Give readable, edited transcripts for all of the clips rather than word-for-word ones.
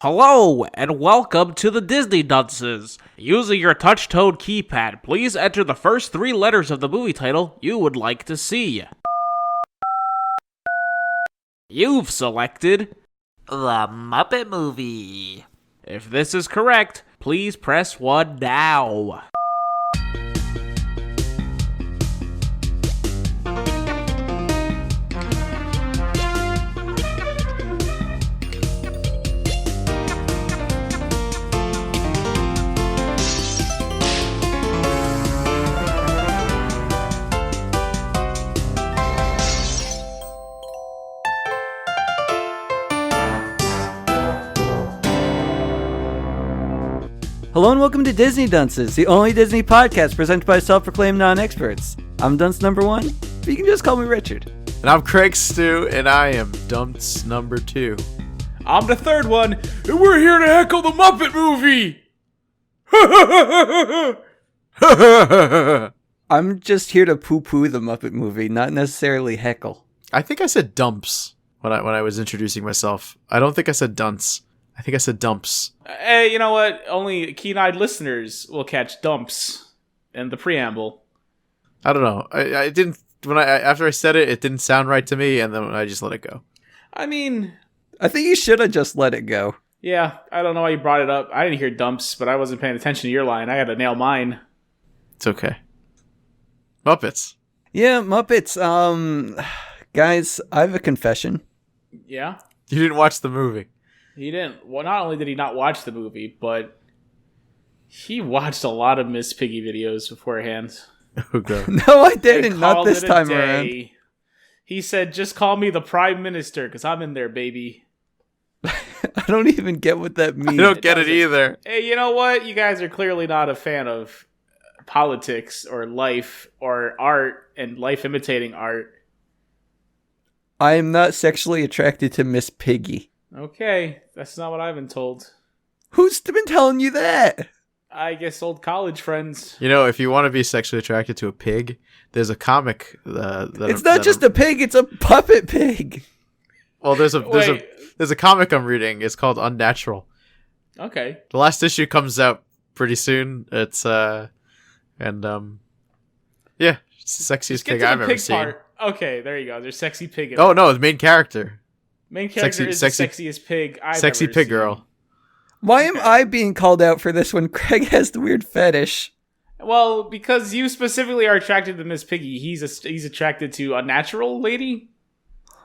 Hello, and welcome to the Disney Dunces. Using your touch-tone keypad, please enter the first three letters of the movie title you would like to see. You've selected The Muppet Movie. If this is correct, please press 1 now. Hello and welcome to Disney Dunces, the only Disney podcast presented by self-proclaimed non-experts. I'm Dunce number 1, but you can just call me Richard. And I'm Craig Stew, and I am Dunce number 2. I'm the third one, and we're here to heckle the Muppet Movie! I'm just here to poo-poo the Muppet Movie, not necessarily heckle. I think I said dumps when I was introducing myself. I don't think I said dunce. I think I said dumps. Hey, you know what? Only keen-eyed listeners will catch dumps in the preamble. I don't know. I didn't after I said it, it didn't sound right to me, and then I just let it go. I mean, I think you should have just let it go. yeah, I don't know why you brought it up. I didn't hear dumps, but I wasn't paying attention to your line. I had to nail mine. It's okay. Muppets. Yeah, Muppets. Guys, I have a confession. Yeah? You didn't watch the movie. He didn't. Well, not only did he not watch the movie, but he watched a lot of Miss Piggy videos beforehand. Okay. No, I didn't. They Not called this it a time day. around. He said, just call me the Prime Minister, because I'm in there, baby. I don't even get what that I means. don't get it either. Hey, you know what? You guys are clearly not a fan of politics or life or art and life imitating art. I am not sexually attracted to Miss Piggy. Okay, that's not what I've been told. Who's been telling you that? I guess old college friends. You know, if you want to be sexually attracted to a pig, there's a comic It's not just a pig, it's a puppet pig. Well, there's Wait. a comic I'm reading. It's called Unnatural. Okay. The last issue comes out pretty soon. It's yeah, it's the sexiest Get pig to the I've ever pig seen. part. Okay, there you go. There's sexy pig in Oh it. no, the main character, Main character is sexy- the sexiest pig I've sexy ever pig seen. girl. Why am Okay. I being called out for this when Craig has the weird fetish? Well, because you specifically are attracted to Miss Piggy. He's attracted to a natural lady.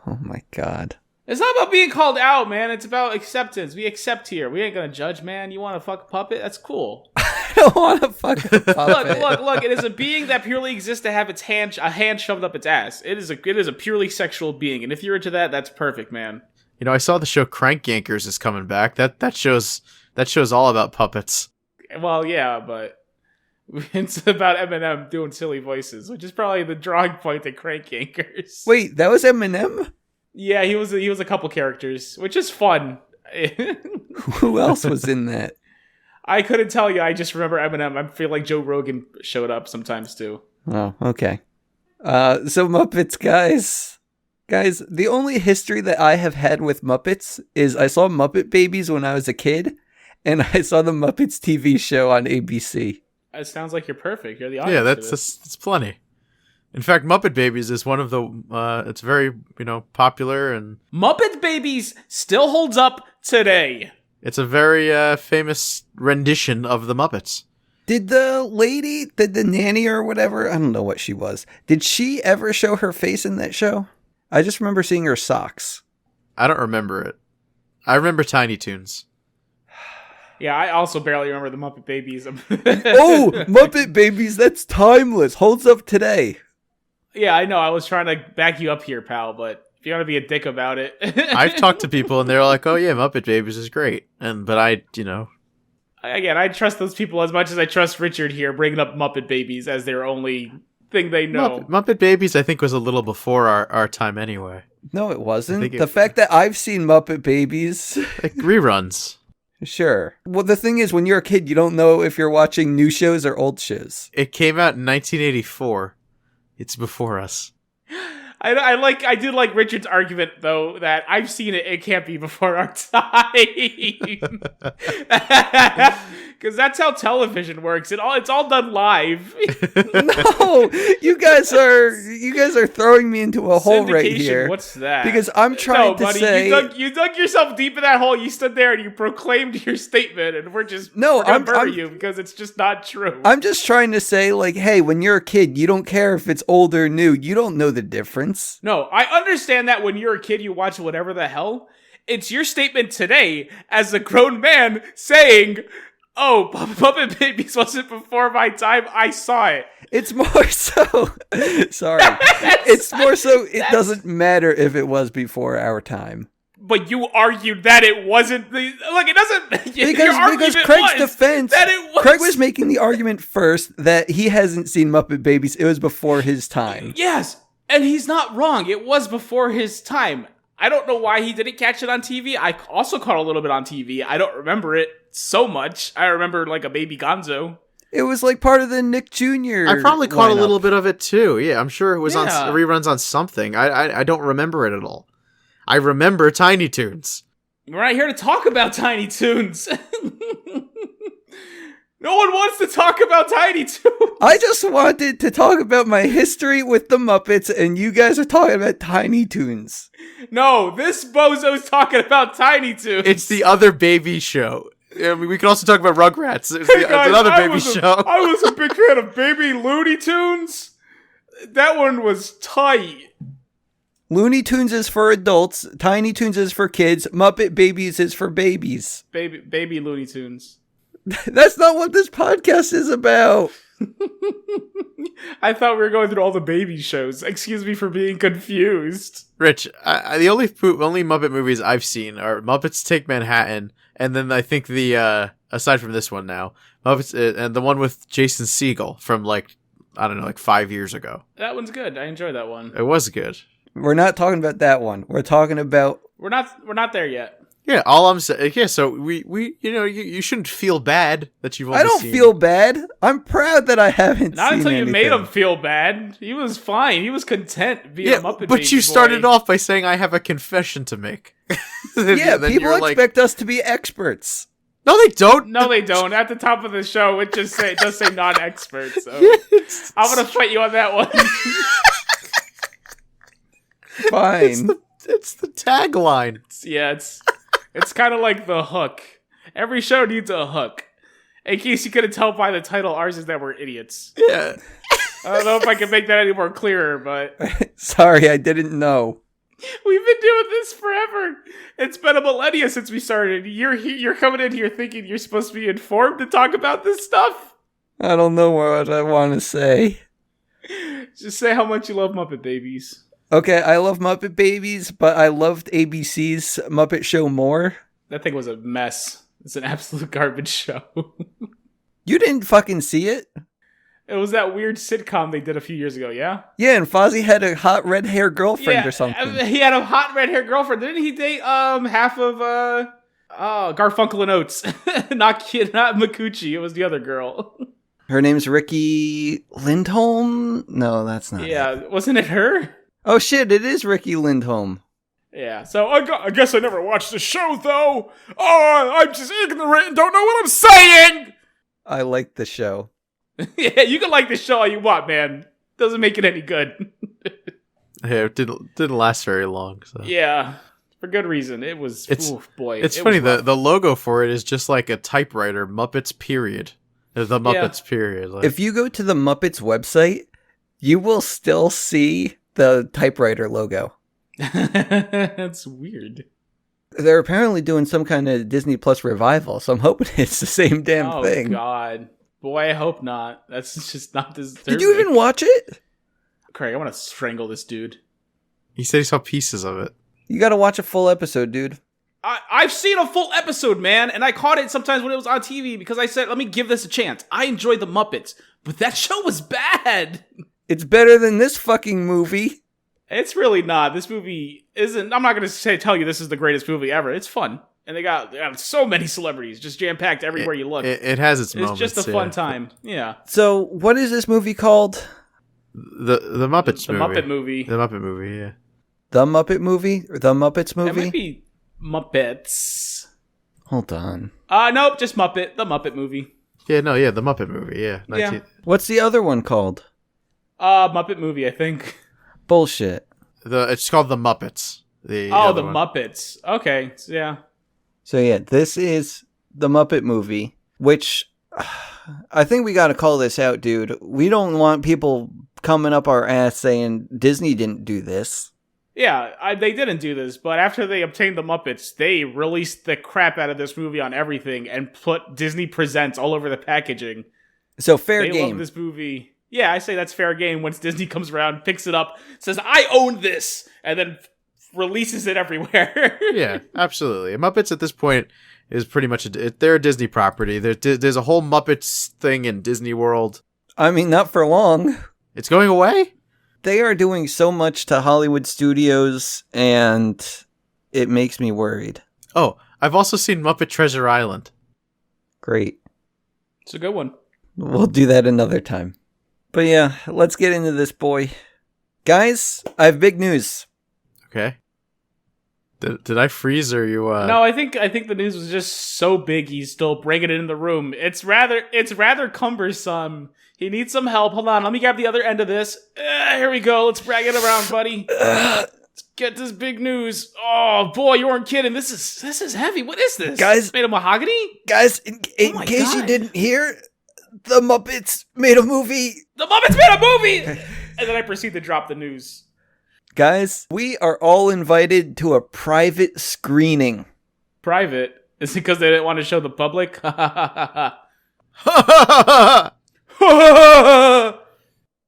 Oh my god. It's not about being called out, man. It's about acceptance. We accept here. We ain't gonna judge, man. You want to fuck a puppet? That's cool. I don't want to fuck a puppet. Look. It is a being that purely exists to have a hand shoved up its ass. It is a purely sexual being, and if you're into that, that's perfect, man. You know, I saw the show Crank Yankers is coming back. That show's all about puppets. Well, yeah, but it's about Eminem doing silly voices, which is probably the drawing point to Crank Yankers. Wait, that was Eminem? Yeah, he was a couple characters, which is fun. Who else was in that? I couldn't tell you. I just remember Eminem. I feel like Joe Rogan showed up sometimes too. Oh, okay. So Muppets, guys. Guys, the only history that I have had with Muppets is I saw Muppet Babies when I was a kid, and I saw the Muppets TV show on ABC. It sounds like you're perfect. You're the audience. Yeah, for that's this. that's plenty. In fact, Muppet Babies is one of the. It's very popular, and Muppet Babies still holds up today. it's a very famous rendition of the Muppets. Did the nanny or whatever, I don't know what she was, did she ever show her face in that show? I just remember seeing her socks. I don't remember it. I remember Tiny Toons. Yeah, I also barely remember the Muppet Babies. Oh, Muppet Babies, that's timeless. Holds up today. Yeah, I know. I was trying to back you up here, pal, but if you want to be a dick about it. I've talked to people and they're like, "Oh yeah, Muppet Babies is great," but Again, I trust those people as much as I trust Richard here, bringing up Muppet Babies as their only thing they know. Muppet Babies, I think, was a little before our time anyway. No, it wasn't. it- The fact that I've seen Muppet Babies, Like reruns. sure. Well, the thing is, when you're a kid, you don't know if you're watching new shows or old shows. It came out in 1984. It's before us. I do like Richard's argument though that I've seen it. It can't be before our time, because that's how television works. It's all done live. No, you guys are throwing me into a hole right Syndication, here. what's that? Because I'm trying to buddy, say you dug yourself deep in that hole. You stood there and you proclaimed your statement, and we're gonna I'm bury you because it's just not true. I'm just trying to say, like, hey, when you're a kid, you don't care if it's old or new. You don't know the difference. No, I understand that when you're a kid, you watch whatever the hell. It's your statement today as a grown man saying, "Oh, Muppet Babies wasn't before my time. I saw it." It's more so. Sorry. It's more so it doesn't matter if it was before our time. But you argued that it wasn't. It doesn't. Because Craig's defense, that it was. Craig was making the argument first that he hasn't seen Muppet Babies. It was before his time. Yes, and he's not wrong. It was before his time. I don't know why he didn't catch it on TV. I also caught a little bit on TV. I don't remember it so much. I remember like a baby Gonzo. It was like part of the Nick Jr. I probably caught lineup. a little bit of it too. Yeah, I'm sure it was on Yeah. reruns on something. I don't remember it at all. I remember Tiny Toons. We're not here to talk about Tiny Toons. No one wants to talk about Tiny Toons. I just wanted to talk about my history with the Muppets, and you guys are talking about Tiny Toons. No, this bozo's talking about Tiny Toons. It's the other baby show. I mean, we can also talk about Rugrats. It's another baby show. I was a big fan of Baby Looney Tunes. That one was tight. Looney Tunes is for adults, Tiny Toons is for kids, Muppet Babies is for babies. Baby Looney Tunes. That's not what this podcast is about. I thought we were going through all the baby shows. Excuse me for being confused. Rich, the only Muppet movies I've seen are Muppets Take Manhattan, and then I think the aside from this one now, Muppets and the one with Jason Segel from like 5 years ago. That one's good. I enjoyed that one. It was good. We're not talking about that one. We're talking about... We're not there yet. Yeah, all I'm saying. Yeah, so we you shouldn't feel bad that you've only I don't seen... feel bad. I'm proud that I haven't Not seen until you anything. made him feel bad. He was fine. He was content being a Muppet but Baby you started boy. off by saying I have a confession to make. Yeah, Then people you're like, expect us to be experts. No, they don't. No, they don't. At the top of the show, it does say non-expert. So Yes. I'm gonna fight you on that one. Fine. It's the tagline. Yeah, it's kind of like the hook. Every show needs a hook. In case you couldn't tell by the title, ours is that we're idiots. Yeah. I don't know if I can make that any more clearer, but Sorry, I didn't know. we've been doing this forever. It's been a millennia since we started. You're coming in here thinking you're supposed to be informed to talk about this stuff. I don't know what I want to say. Just say how much you love Muppet Babies. Okay, I love Muppet Babies, but I loved ABC's Muppet Show more. That thing was a mess. It's an absolute garbage show. You didn't fucking see it? It was that weird sitcom they did a few years ago, yeah? Yeah, and Fozzie had a hot red hair girlfriend or something. He had a hot red hair girlfriend. Didn't he date half of Garfunkel and Oates? not Makuchi. It was the other girl. Her name's Ricky Lindholm? No, that's not it. Yeah, wasn't it her? Oh shit, it is Ricky Lindholm. Yeah, so I guess I never watched the show, though. Oh, I'm just ignorant and don't know what I'm saying! I like the show. Yeah, you can like the show all you want, man. Doesn't make it any good. Yeah, it didn't last very long. So. Yeah, for good reason. It was, oof, boy. It's it funny, was rough. the logo for it is just like a typewriter, Muppets period. The Muppets period. Like, If you go to the Muppets website, you will still see the typewriter logo. That's weird. They're apparently doing some kind of Disney Plus revival, so I'm hoping it's the same damn thing. Oh, God. Boy, I hope not. That's just not deserving. Did you even watch it? Craig, I want to strangle this dude. he said he saw pieces of it. You gotta watch a full episode, dude. I've seen a full episode, man, and I caught it sometimes when it was on TV because I said, let me give this a chance. I enjoyed the Muppets, but that show was bad. It's better than this fucking movie. It's really not. This movie isn't. I'm not going to tell you this is the greatest movie ever. It's fun. And they got so many celebrities just jam-packed everywhere you look. It has its it's moments. just a fun time. Yeah. So, what is this movie called? The Muppets The movie. Muppet Movie. The Muppet Movie, yeah. The Muppet Movie? Or the Muppets It movie? might be Muppets. Hold on. Nope, just Muppet. The Muppet Movie. Yeah, no, yeah, the Muppet Movie, yeah. Yeah. What's the other one called? Muppet Movie, I think. Bullshit. It's called The Muppets. The The one. Muppets. Okay, so yeah. So yeah, this is the Muppet Movie, which I think we gotta call this out, dude. We don't want people coming up our ass saying Disney didn't do this. Yeah, they didn't do this, but after they obtained the Muppets, they released the crap out of this movie on everything and put Disney Presents all over the packaging. So fair They game. love this movie. Yeah, I say that's fair game once Disney comes around, picks it up, says, I own this, and then releases it everywhere. Yeah, absolutely. Muppets at this point is pretty much they're a Disney property. There's a whole Muppets thing in Disney World. I mean, not for long. It's going away? They are doing so much to Hollywood studios, and it makes me worried. Oh, I've also seen Muppet Treasure Island. Great. It's a good one. We'll do that another time. But yeah, let's get into this, boy. Guys, I have big news. Okay. Did I freeze or you No, I think the news was just so big he's still bringing it in the room. It's rather cumbersome. He needs some help. Hold on, let me grab the other end of this. Here we go. Let's brag it around, buddy. Let's get this big news. Oh boy, you weren't kidding. This is heavy. What is this? Guys- It's made of mahogany? Guys, in my case you God. didn't hear, the Muppets made a movie. The Muppets made a movie! And then I proceed to drop the news. Guys, we are all invited to a private screening. Private? Is it because they didn't want to show the public?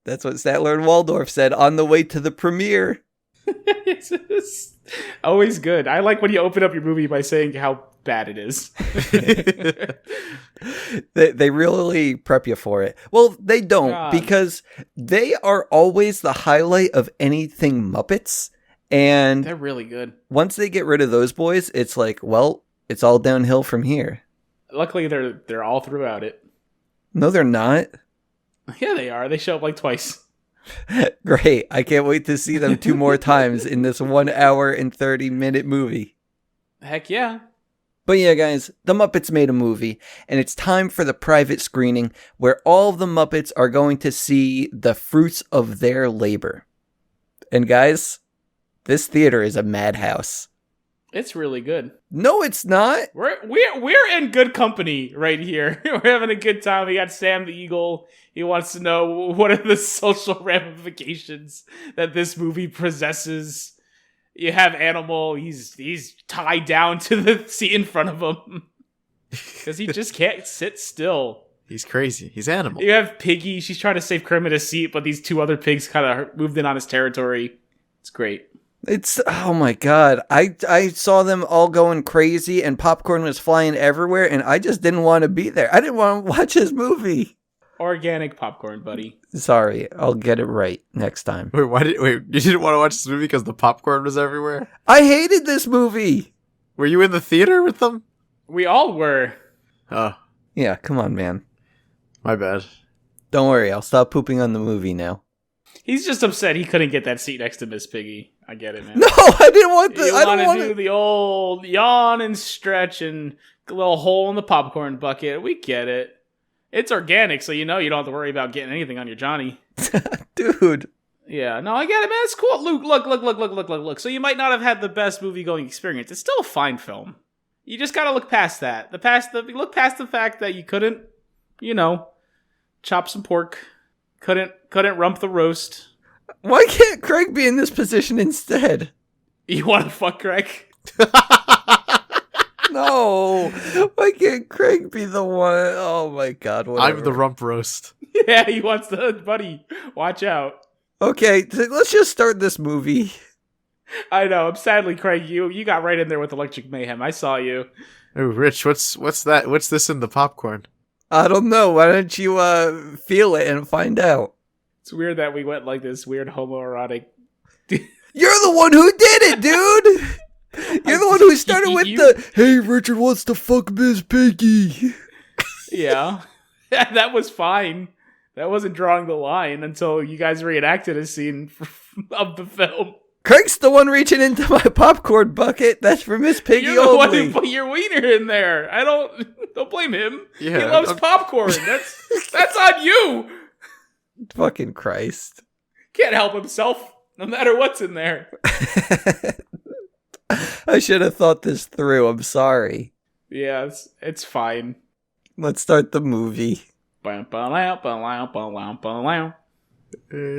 That's what Statler and Waldorf said on the way to the premiere. It's always good. I like when you open up your movie by saying how bad it is. They really prep you for it. Well, they don't, God. because they are always the highlight of anything Muppets. And They're really good. once they get rid of those boys, it's like, well, it's all downhill from here. Luckily, they're all throughout it. No, they're not. Yeah, they are. They show up like twice. Great. I can't wait to see them 2 more times in this 1 hour and 30-minute movie. Heck yeah. But yeah, guys, the Muppets made a movie, and it's time for the private screening where all of the Muppets are going to see the fruits of their labor. And guys, this theater is a madhouse. It's really good. No, it's not. We're in good company right here. We're having a good time. We got Sam the Eagle. He wants to know what are the social ramifications that this movie possesses. You have Animal. He's tied down to the seat in front of him because he just can't sit still. He's crazy. He's animal. You have Piggy. She's trying to save Kermit a seat, but these 2 other pigs kind of moved in on his territory. It's great. It's, oh my god. I saw them all going crazy and popcorn was flying everywhere and I just didn't want to be there. I didn't want to watch this movie. Organic popcorn, buddy. Sorry, I'll get it right next time. Wait, you didn't want to watch this movie because the popcorn was everywhere? I hated this movie. Were you in the theater with them? We all were. Oh, Yeah, come on, man. my bad. Don't worry, I'll stop pooping on the movie now. He's just upset he couldn't get that seat next to Miss Piggy. I get it, man. No, I didn't want the. You I want don't to want do to. the old yawn and stretch and a little hole in the popcorn bucket. We get it. It's organic, so you know you don't have to worry about getting anything on your Johnny. Dude. Yeah, no, I get it, man. It's cool. Luke, look. So you might not have had the best movie-going experience. It's still a fine film. You just gotta look past that. Look past the fact that you couldn't, chop some pork. Couldn't rump the roast. Why can't Craig be in this position instead? You want to fuck Greg? No. Why can't Craig be the one? Oh my god, whatever. I'm the rump roast. Yeah, he wants the buddy. Watch out. Okay, let's just start this movie. I know. Sadly, Craig, you got right in there with Electric Mayhem. I saw you. Oh, Rich, what's that? What's this in the popcorn? I don't know. Why don't you feel it and find out? It's weird that we went like this weird homoerotic. You're the one who did it, dude! You're the one who started with the, hey, Richard wants to fuck Miss Piggy. Yeah. That was fine. That wasn't drawing the line until you guys reenacted a scene of the film. Craig's the one reaching into my popcorn bucket. That's for Miss Piggy You're the one who only. put your wiener in there. Don't blame him. Yeah, he loves popcorn. That's on you. Fucking Christ. Can't help himself, no matter what's in there. I should have thought this through. I'm sorry. Yeah, it's fine. Let's start the movie.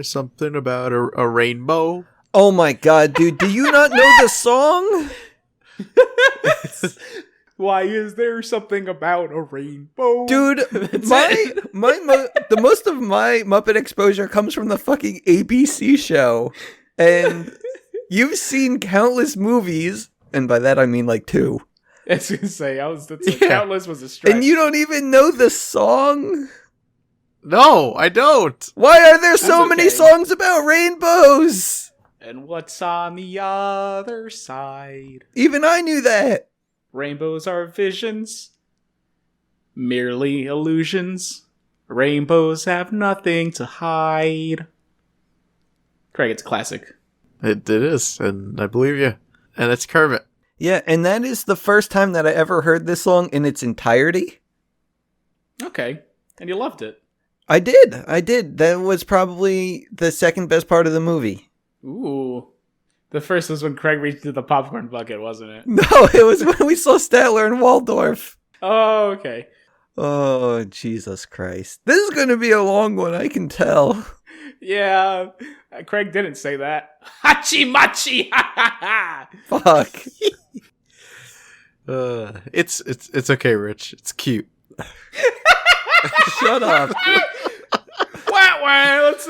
Something about a rainbow. Oh my god, dude. Do you not know the song? Why is there something about a rainbow? Dude, the most of my Muppet exposure comes from the fucking ABC show. And you've seen countless movies, and by that I mean like 2. I was gonna say, countless was a stretch. And you don't even know the song? No, I don't. Why are there so That's many okay. songs about rainbows? And what's on the other side? Even I knew that. Rainbows are visions, merely illusions. Rainbows have nothing to hide. Craig, it's a classic. It is, and I believe you. And it's Kermit. Yeah, and that is the first time that I ever heard this song in its entirety. Okay, and you loved it. I did. That was probably the second best part of the movie. Ooh. The first was when Craig reached into the popcorn bucket, wasn't it? No, it was when we saw Statler and Waldorf. Oh, okay. Oh, Jesus Christ. This is going to be a long one, I can tell. Yeah, Craig didn't say that. Hachi machi, ha ha ha. Fuck. It's okay, Rich. It's cute. Shut up. Wah wah. Let's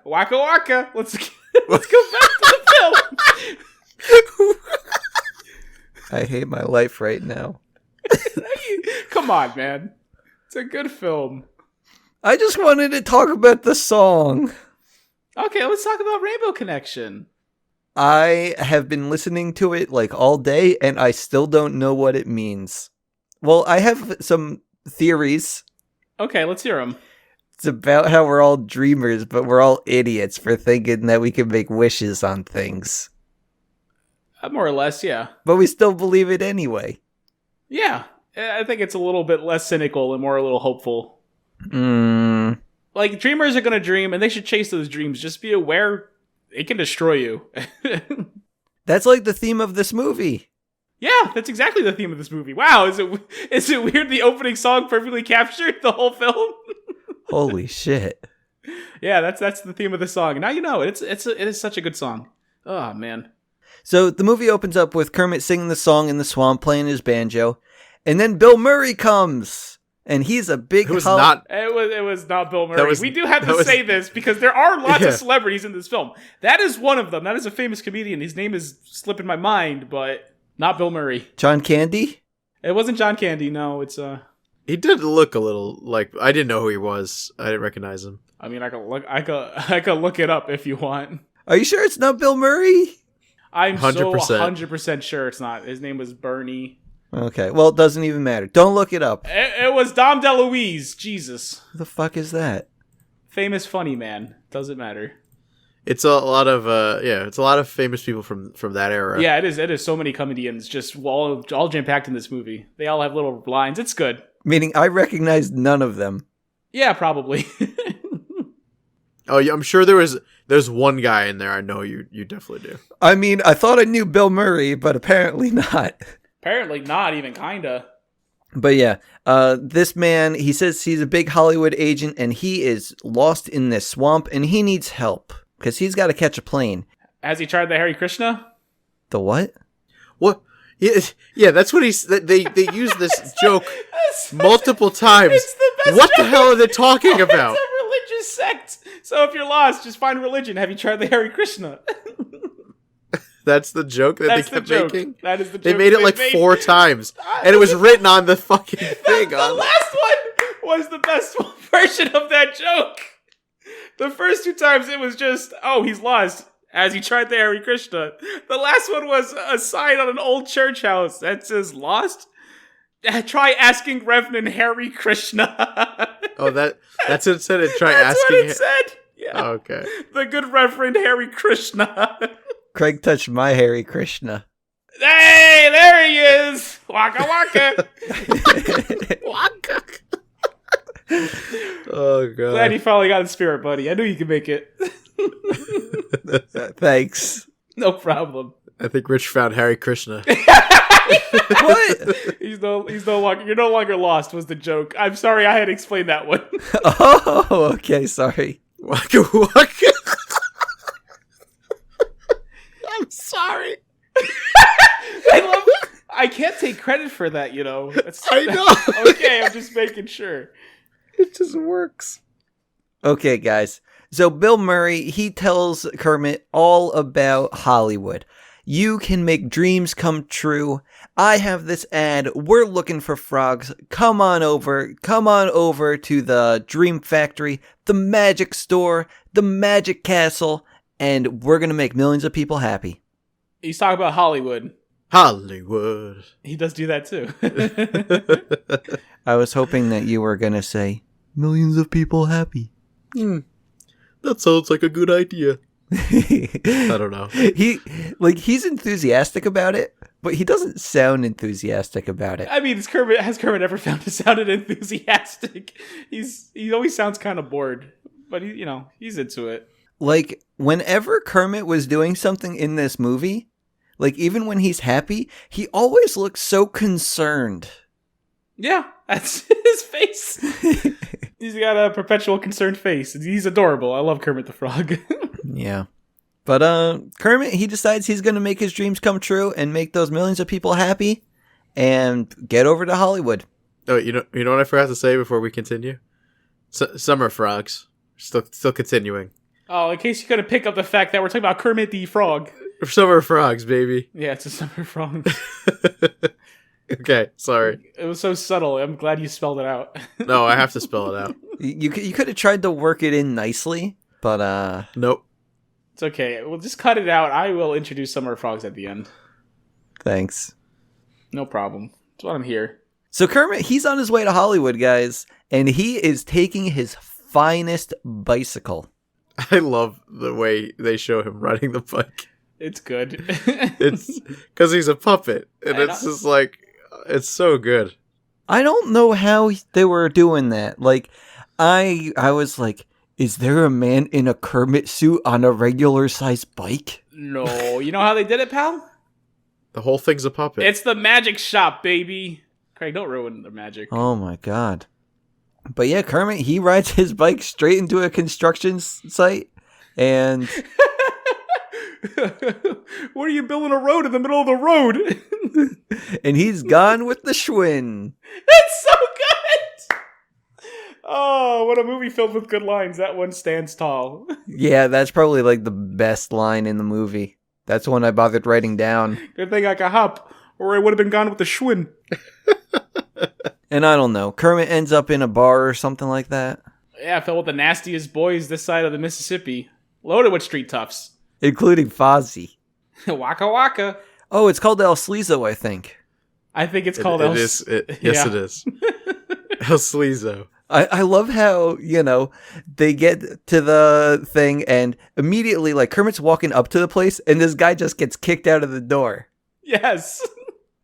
waka waka. Let's go back to the film. I hate my life right now. Come on, man. It's a good film. I just wanted to talk about the song. Okay, let's talk about Rainbow Connection. I have been listening to it like all day, and I still don't know what it means. Well, I have some theories. Okay, let's hear them. It's about how we're all dreamers, but we're all idiots for thinking that we can make wishes on things. More or less, yeah. But we still believe it anyway. Yeah, I think it's a little bit less cynical and more a little hopeful. Like, dreamers are going to dream, and they should chase those dreams. Just be aware it can destroy you. That's like the theme of this movie. Yeah, that's exactly the theme of this movie. Wow, is it weird the opening song perfectly captured the whole film? Holy shit. Yeah, that's the theme of the song. Now you know it is such a good song. Oh man. So the movie opens up with Kermit singing the song in the swamp, playing his banjo, and then Bill Murray comes, and he's a big. It was not Bill Murray. We do have to say this because there are lots of celebrities in this film. That is one of them. That is a famous comedian. His name is slipping my mind, but not Bill Murray. John Candy. It wasn't John Candy. No, it's He did look a little like I didn't know who he was. I didn't recognize him. I mean, I could look it up if you want. Are you sure it's not Bill Murray? I'm 100%. so 100% sure it's not. His name was Bernie. Okay, well, it doesn't even matter. Don't look it up. It was Dom DeLuise. Jesus. Who the fuck is that? Famous funny man. Doesn't matter. It's a lot of it's a lot of famous people from that era. Yeah, it is. It is so many comedians just all jam-packed in this movie. They all have little lines. It's good. Meaning I recognize none of them. Yeah, probably. Oh, yeah, I'm sure there's one guy in there. I know you definitely do. I mean, I thought I knew Bill Murray, but apparently not. Apparently not even kinda. But yeah, this man, he says he's a big Hollywood agent and he is lost in this swamp and he needs help because he's got to catch a plane. Has he tried the Hare Krishna? The what? What? Yeah, that's what they use this joke multiple times. It's the best What joke. the hell are they talking about? It's a religious sect. So if you're lost, just find religion. Have you tried the Hare Krishna? That's the joke that That's they kept the joke. making? That is the joke. They made it like 4 times. And it was written on the fucking thing. The last one was the best version of that joke. The first 2 times it was just, oh, he's lost. As he tried the Hare Krishna. The last one was a sign on an old church house that says lost. Try asking Reverend Hare Krishna. Oh, that's what it said. Try That's asking. what it said. Yeah. Oh, okay. The good Reverend Harry Krishna. Craig touched my Hare Krishna. Hey, there he is. Waka waka. Waka. Oh god. Glad you finally got in spirit, buddy. I knew you could make it. Thanks. No problem. I think Rich found Harry Krishna. What? He's no longer. You're no longer lost. Was the joke? I'm sorry, I had to explain that one. Oh, okay. Sorry. Waka waka. I'm sorry. I can't take credit for that. You know. I know. Okay, I'm just making sure. It just works. Okay, guys. So Bill Murray, he tells Kermit all about Hollywood. You can make dreams come true. I have this ad. We're looking for frogs. Come on over. Come on over to the Dream Factory, the Magic Store, the Magic Castle, and we're going to make millions of people happy. He's talking about Hollywood. Hollywood. He does do that too. I was hoping that you were going to say millions of people happy. That sounds like a good idea. I don't know. He's enthusiastic about it, but he doesn't sound enthusiastic about it. I mean, has Kermit ever found to sounded enthusiastic? He always sounds kind of bored, but he's into it. Like, whenever Kermit was doing something in this movie, like, even when he's happy, he always looks so concerned. Yeah, that's his face. He's got a perpetual concerned face. He's adorable. I love Kermit the Frog. Yeah. But Kermit, he decides he's going to make his dreams come true and make those millions of people happy and get over to Hollywood. Oh, you know what I forgot to say before we continue? Summer frogs. Still continuing. Oh, in case you couldn't pick up the fact that we're talking about Kermit the Frog. Summer frogs, baby. Yeah, it's a summer frog. Okay, sorry. It was so subtle. I'm glad you spelled it out. No, I have to spell it out. You could have tried to work it in nicely, but Nope. It's okay. We'll just cut it out. I will introduce summer frogs at the end. thanks. No problem. That's why I'm here. So Kermit, he's on his way to Hollywood, guys, and he is taking his finest bicycle. I love the way they show him riding the bike. It's good. It's because he's a puppet, and it's just like, it's so good. I don't know how they were doing that. Like, I was like, is there a man in a Kermit suit on a regular sized bike? No. You know how they did it, pal? The whole thing's a puppet. It's the magic shop, baby. Craig, don't ruin the magic. Oh my god. But yeah, Kermit, he rides his bike straight into a construction site, and What are you building a road in the middle of the road? and he's gone with the Schwinn. It's so good! Oh, what a movie filled with good lines. That one stands tall. Yeah, that's probably like the best line in the movie. That's the one I bothered writing down. Good thing I could hop, or I would have been gone with the Schwinn. And I don't know, Kermit ends up in a bar or something like that. Yeah, I fell with the nastiest boys this side of the Mississippi. Loaded with street toughs. Including Fozzie. Waka waka. Oh, it's called El Sleazo, I think. I think it's called Yes, it is. El Sleazo. I love how, they get to the thing and immediately, like, Kermit's walking up to the place and this guy just gets kicked out of the door. Yes.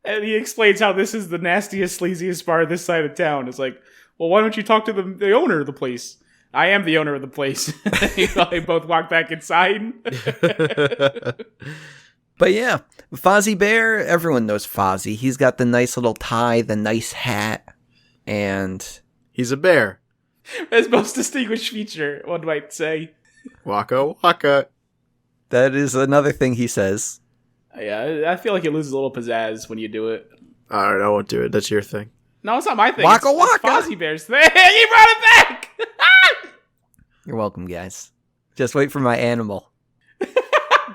And he explains how this is the nastiest, sleaziest bar this side of town. It's like, well, why don't you talk to the owner of the place? I am the owner of the place. They both walk back inside. But yeah, Fozzie Bear, everyone knows Fozzie. He's got the nice little tie, the nice hat, and He's a bear. His most distinguished feature, one might say. Waka waka. that is another thing he says. Yeah, I feel like it loses a little pizzazz when you do it. All right, I won't do it. That's your thing. No, it's not my thing. Waka it's waka! Fozzie Bear's thing. He brought it back! You're welcome, guys. Just wait for my animal.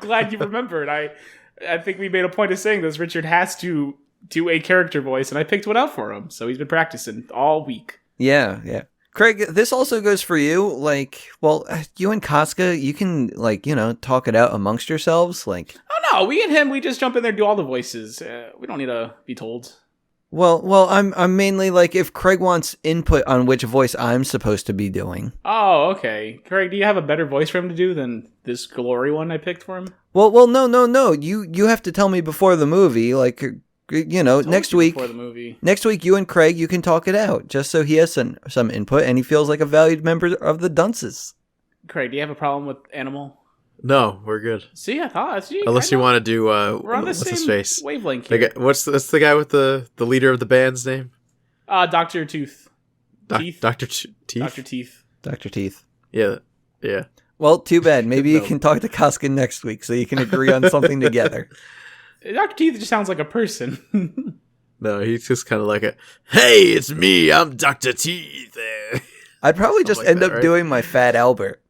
Glad you remembered. I think we made a point of saying this. Richard has to do a character voice, and I picked one out for him. So he's been practicing all week. Yeah. Craig, this also goes for you. Like, well, you and Casca, you can, like, talk it out amongst yourselves. Like, Oh, no. We and him, we just jump in there and do all the voices. We don't need to be told. Well, I'm mainly like if Craig wants input on which voice I'm supposed to be doing. Oh, okay. Craig, do you have a better voice for him to do than this glory one I picked for him? Well, no. You have to tell me before the movie, like, next week. Before the movie. Next week, you and Craig, you can talk it out, just so he has some input and he feels like a valued member of the Dunces. Craig, do you have a problem with Animal? No, we're good. See, I thought. See, Unless you want to do we're on the what's his same face? wavelength here. What's the guy with the leader of the band's name? Dr. Tooth. Teeth? Dr. Teeth. Dr. Teeth. Dr. Teeth. Yeah. Well, too bad. Maybe you No. can talk to Koska next week so you can agree on something together. Dr. Teeth just sounds like a person. No, he's just kind of like hey, it's me, I'm Dr. Teeth. I'd probably just like end that, up right? doing my Fat Albert.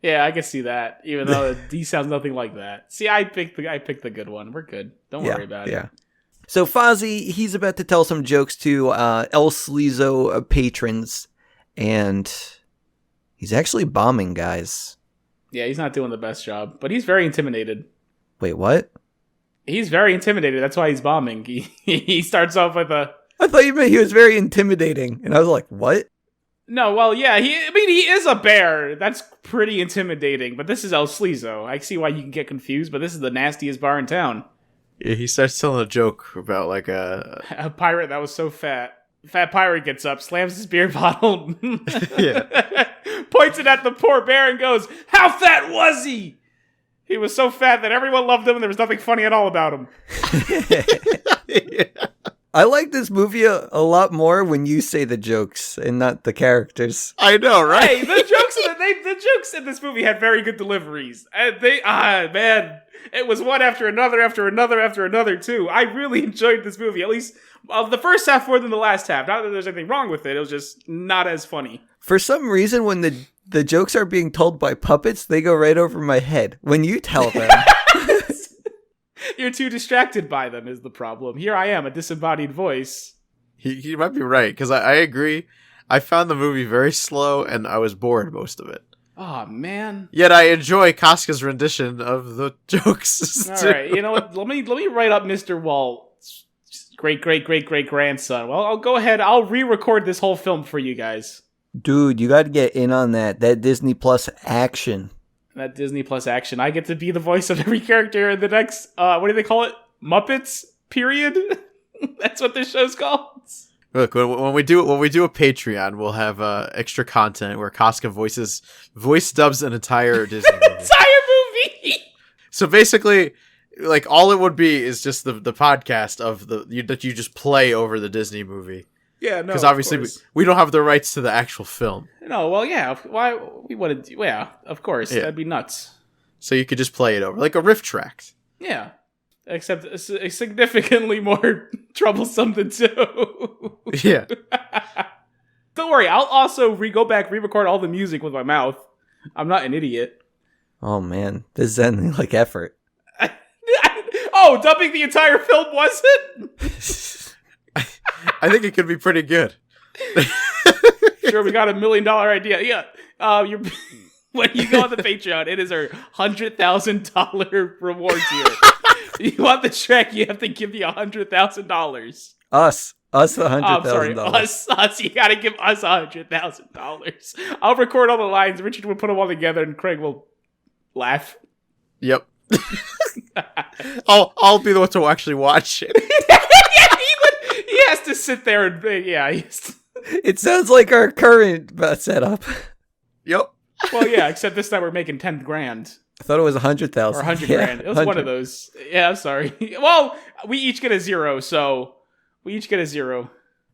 Yeah, I can see that. Even though he sounds nothing like that. See, I picked the good one. We're good. Don't worry about it. So Fozzie, he's about to tell some jokes to El Sleazo patrons, and he's actually bombing, guys. Yeah, he's not doing the best job, but he's very intimidated. Wait, what? He's very intimidated. That's why he's bombing. He starts off with a... I thought you meant he was very intimidating, and I was like, what? No, well, yeah, he is a bear. That's pretty intimidating, but this is El Sleazo. I see why you can get confused, but this is the nastiest bar in town. Yeah, he starts telling a joke about like A pirate that was so fat. Fat pirate gets up, slams his beer bottle, Yeah. points it at the poor bear and goes, "How fat was he?" He was so fat that everyone loved him and there was nothing funny at all about him. I like this movie a lot more when you say the jokes and not the characters. I know, right? Hey, the jokes in this movie had very good deliveries. And man, it was one after another too. I really enjoyed this movie, at least the first half more than the last half. Not that there's anything wrong with it, it was just not as funny. For some reason, when the jokes are being told by puppets, they go right over my head. When you tell them... You're too distracted by them is the problem. Here I am, a disembodied voice. He might be right, because I agree. I found the movie very slow, and I was bored most of it. Oh, man. Yet I enjoy Koska's rendition of the jokes. All too. right, you know what? Let me write up Mr. Walt's great-great-great-great-grandson. Well, I'll go ahead. I'll re-record this whole film for you guys. Dude, you got to get in on that Disney Plus action. That Disney Plus action. I get to be the voice of every character in the next, what do they call it? Muppets, period? That's what this show's called? Look, when we do a Patreon, we'll have extra content where Koska voice dubs an entire Disney movie. Entire movie! So basically, like all it would be is just the podcast of that you just play over the Disney movie. Yeah, no, because obviously we don't have the rights to the actual film. No, well, yeah. Why we want to? Yeah, of course. Yeah. That'd be nuts. So you could just play it over like a riff track. Yeah, except it's significantly more troublesome than two. Yeah. Don't worry. I'll also re-record all the music with my mouth. I'm not an idiot. Oh man, this is ending like effort. Oh, dubbing the entire film wasn't? I think it could be pretty good. Sure, we got $1 million idea. Yeah, you're when you go on the Patreon, it is our $100,000 reward tier. You want the track, you have to give me $100,000. Us the $100,000. I'm sorry, us. You gotta give us $100,000. I'll record all the lines. Richard will put them all together, and Craig will laugh. Yep. I'll be the one to actually watch it. He has to sit there and It sounds like our current setup. Yep. Well, yeah, except this time we're making $10,000 I thought it was 100,000 or $100,000. It was 100. One of those. Yeah, I'm sorry. Well, we each get a zero, so we each get a zero.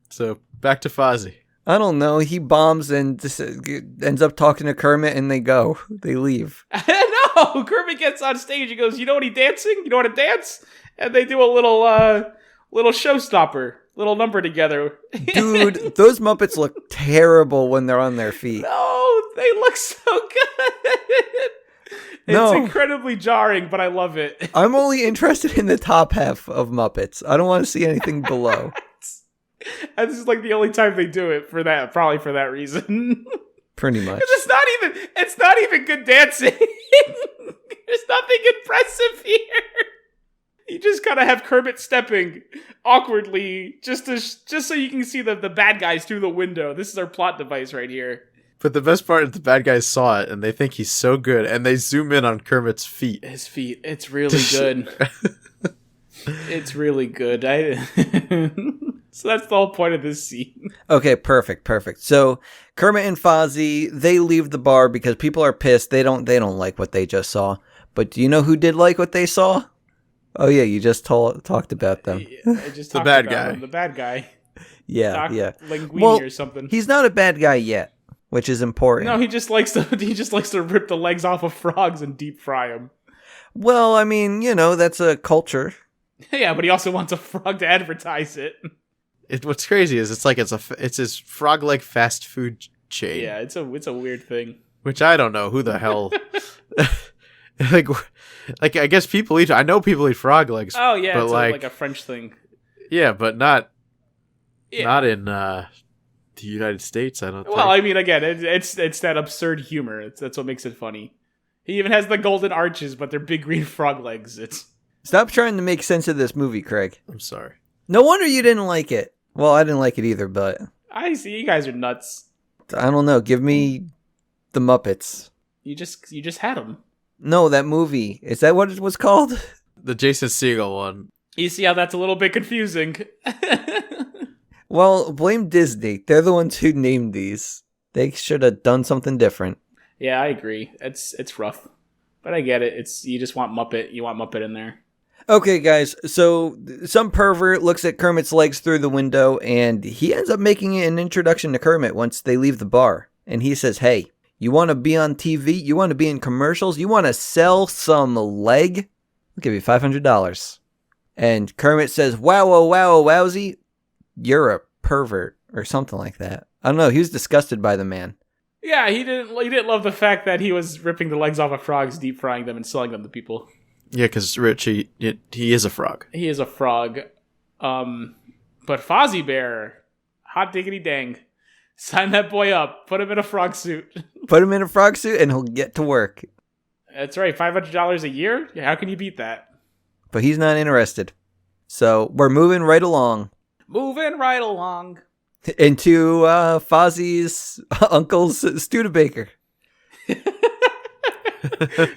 So back to Fozzie. I don't know. He bombs and just ends up talking to Kermit, and they go. They leave. No, Kermit gets on stage. He goes, "You know what? He dancing? You know what to dance?" And they do a little showstopper, little number together. Dude, those Muppets look terrible when they're on their feet. No, they look so good. It's incredibly jarring, but I love it. I'm only interested in the top half of Muppets. I don't want to see anything below. And this is like the only time they do it for that, probably for that reason. Pretty much. It's not even good dancing. There's nothing impressive here. You just gotta have Kermit stepping awkwardly, just so you can see the bad guys through the window. This is our plot device right here. But the best part is the bad guys saw it and they think he's so good, and they zoom in on Kermit's feet. His feet, it's really good. It's really good. So that's the whole point of this scene. Okay, perfect. So Kermit and Fozzie, they leave the bar because people are pissed. They don't like what they just saw. But do you know who did like what they saw? Oh yeah, you just talked about them. I just The talked bad about guy. him, the bad guy. Yeah, Doc yeah. Linguini or something. He's not a bad guy yet, which is important. No, he just likes to rip the legs off of frogs and deep fry them. Well, I mean, that's a culture. Yeah, but he also wants a frog to advertise it. What's crazy is it's his frog leg fast food chain. Yeah, it's a weird thing. Which I don't know who the hell. like I guess people eat. I know people eat frog legs. Oh yeah, but it's like a French thing. Yeah, but not Yeah. in the United States. I don't. Well, think. I mean, again, it's that absurd humor. That's what makes it funny. He even has the golden arches, but they're big green frog legs. Stop trying to make sense of this movie, Craig. I'm sorry. No wonder you didn't like it. Well, I didn't like it either, but I see you guys are nuts. I don't know. Give me the Muppets. You just had them. No, that movie. Is that what it was called? The Jason Segel one. You see how that's a little bit confusing. Well, blame Disney. They're the ones who named these. They should have done something different. Yeah, I agree. It's rough, but I get it. You just want Muppet. You want Muppet in there. Okay, guys. So some pervert looks at Kermit's legs through the window, and he ends up making an introduction to Kermit once they leave the bar. And he says, "Hey, you want to be on TV? You want to be in commercials? You want to sell some leg? I'll give you $500." And Kermit says, "Wow, wowzy, you're a pervert," or something like that. I don't know. He was disgusted by the man. Yeah, he didn't love the fact that he was ripping the legs off of frogs, deep frying them, and selling them to people. Yeah, because Rich, he is a frog. He is a frog. But Fozzie Bear, hot diggity dang, sign that boy up. Put him in a frog suit. Put him in a frog suit, and he'll get to work. That's right, $500 a year? Yeah, how can you beat that? But he's not interested. So we're moving right along Moving right along. into Fozzie's uncle's Studebaker.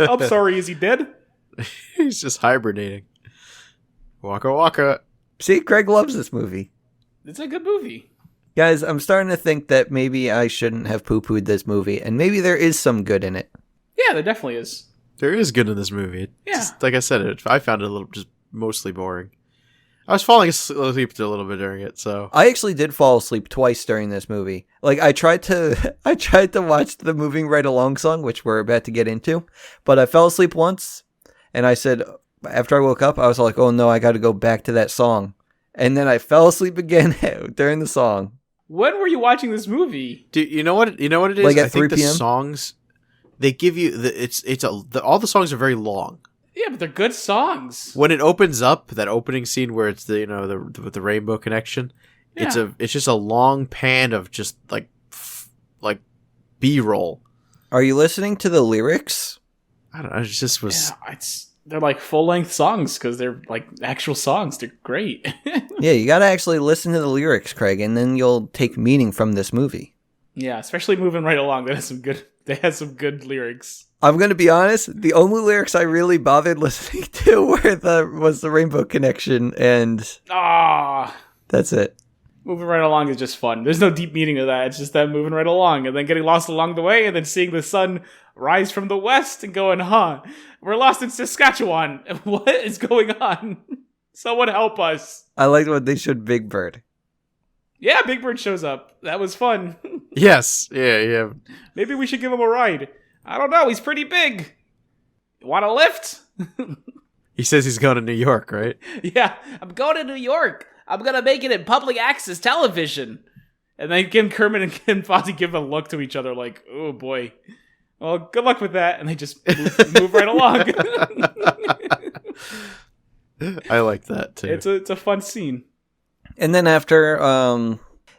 I'm sorry, is he dead? He's just hibernating. Waka waka. See, Craig loves this movie. It's a good movie. Guys, I'm starting to think that maybe I shouldn't have poo-pooed this movie, and maybe there is some good in it. Yeah, there definitely is. There is good in this movie. Yeah. Just, like I said, I found it a little just mostly boring. I was falling asleep a little bit during it, so I actually did fall asleep twice during this movie. Like I tried to watch the Moving Right Along song, which we're about to get into, but I fell asleep once, and I said after I woke up, I was like, "Oh no, I got to go back to that song." And then I fell asleep again during the song. When were you watching this movie? do you know what it is? Like at I think 3 p.m.? the songs they give you all the songs are very long. Yeah, but they're good songs. When it opens up, that opening scene where it's the with the rainbow connection, Yeah. it's just a long pan of just like B-roll. Are you listening to the lyrics? I don't know. It just was. Yeah, they're like full-length songs because they're like actual songs. They're great. Yeah, you got to actually listen to the lyrics, Craig, and then you'll take meaning from this movie. Yeah, especially Moving Right Along. That has some good. They had some good lyrics. I'm going to be honest, the only lyrics I really bothered listening to was the Rainbow Connection, and that's it. Moving Right Along is just fun. There's no deep meaning to that. It's just them moving right along and then getting lost along the way and then seeing the sun rise from the west and going, we're lost in Saskatchewan. What is going on? Someone help us. I liked when they showed Big Bird. Yeah, Big Bird shows up. That was fun. Yes. Yeah. Maybe we should give him a ride. I don't know. He's pretty big. Want a lift? He says he's going to New York, right? Yeah, I'm going to New York. I'm going to make it in public access television. And then again, Kermit and Fozzie give a look to each other like, oh boy. Well, good luck with that. And they just move right along. I like that too. It's a fun scene. And then after,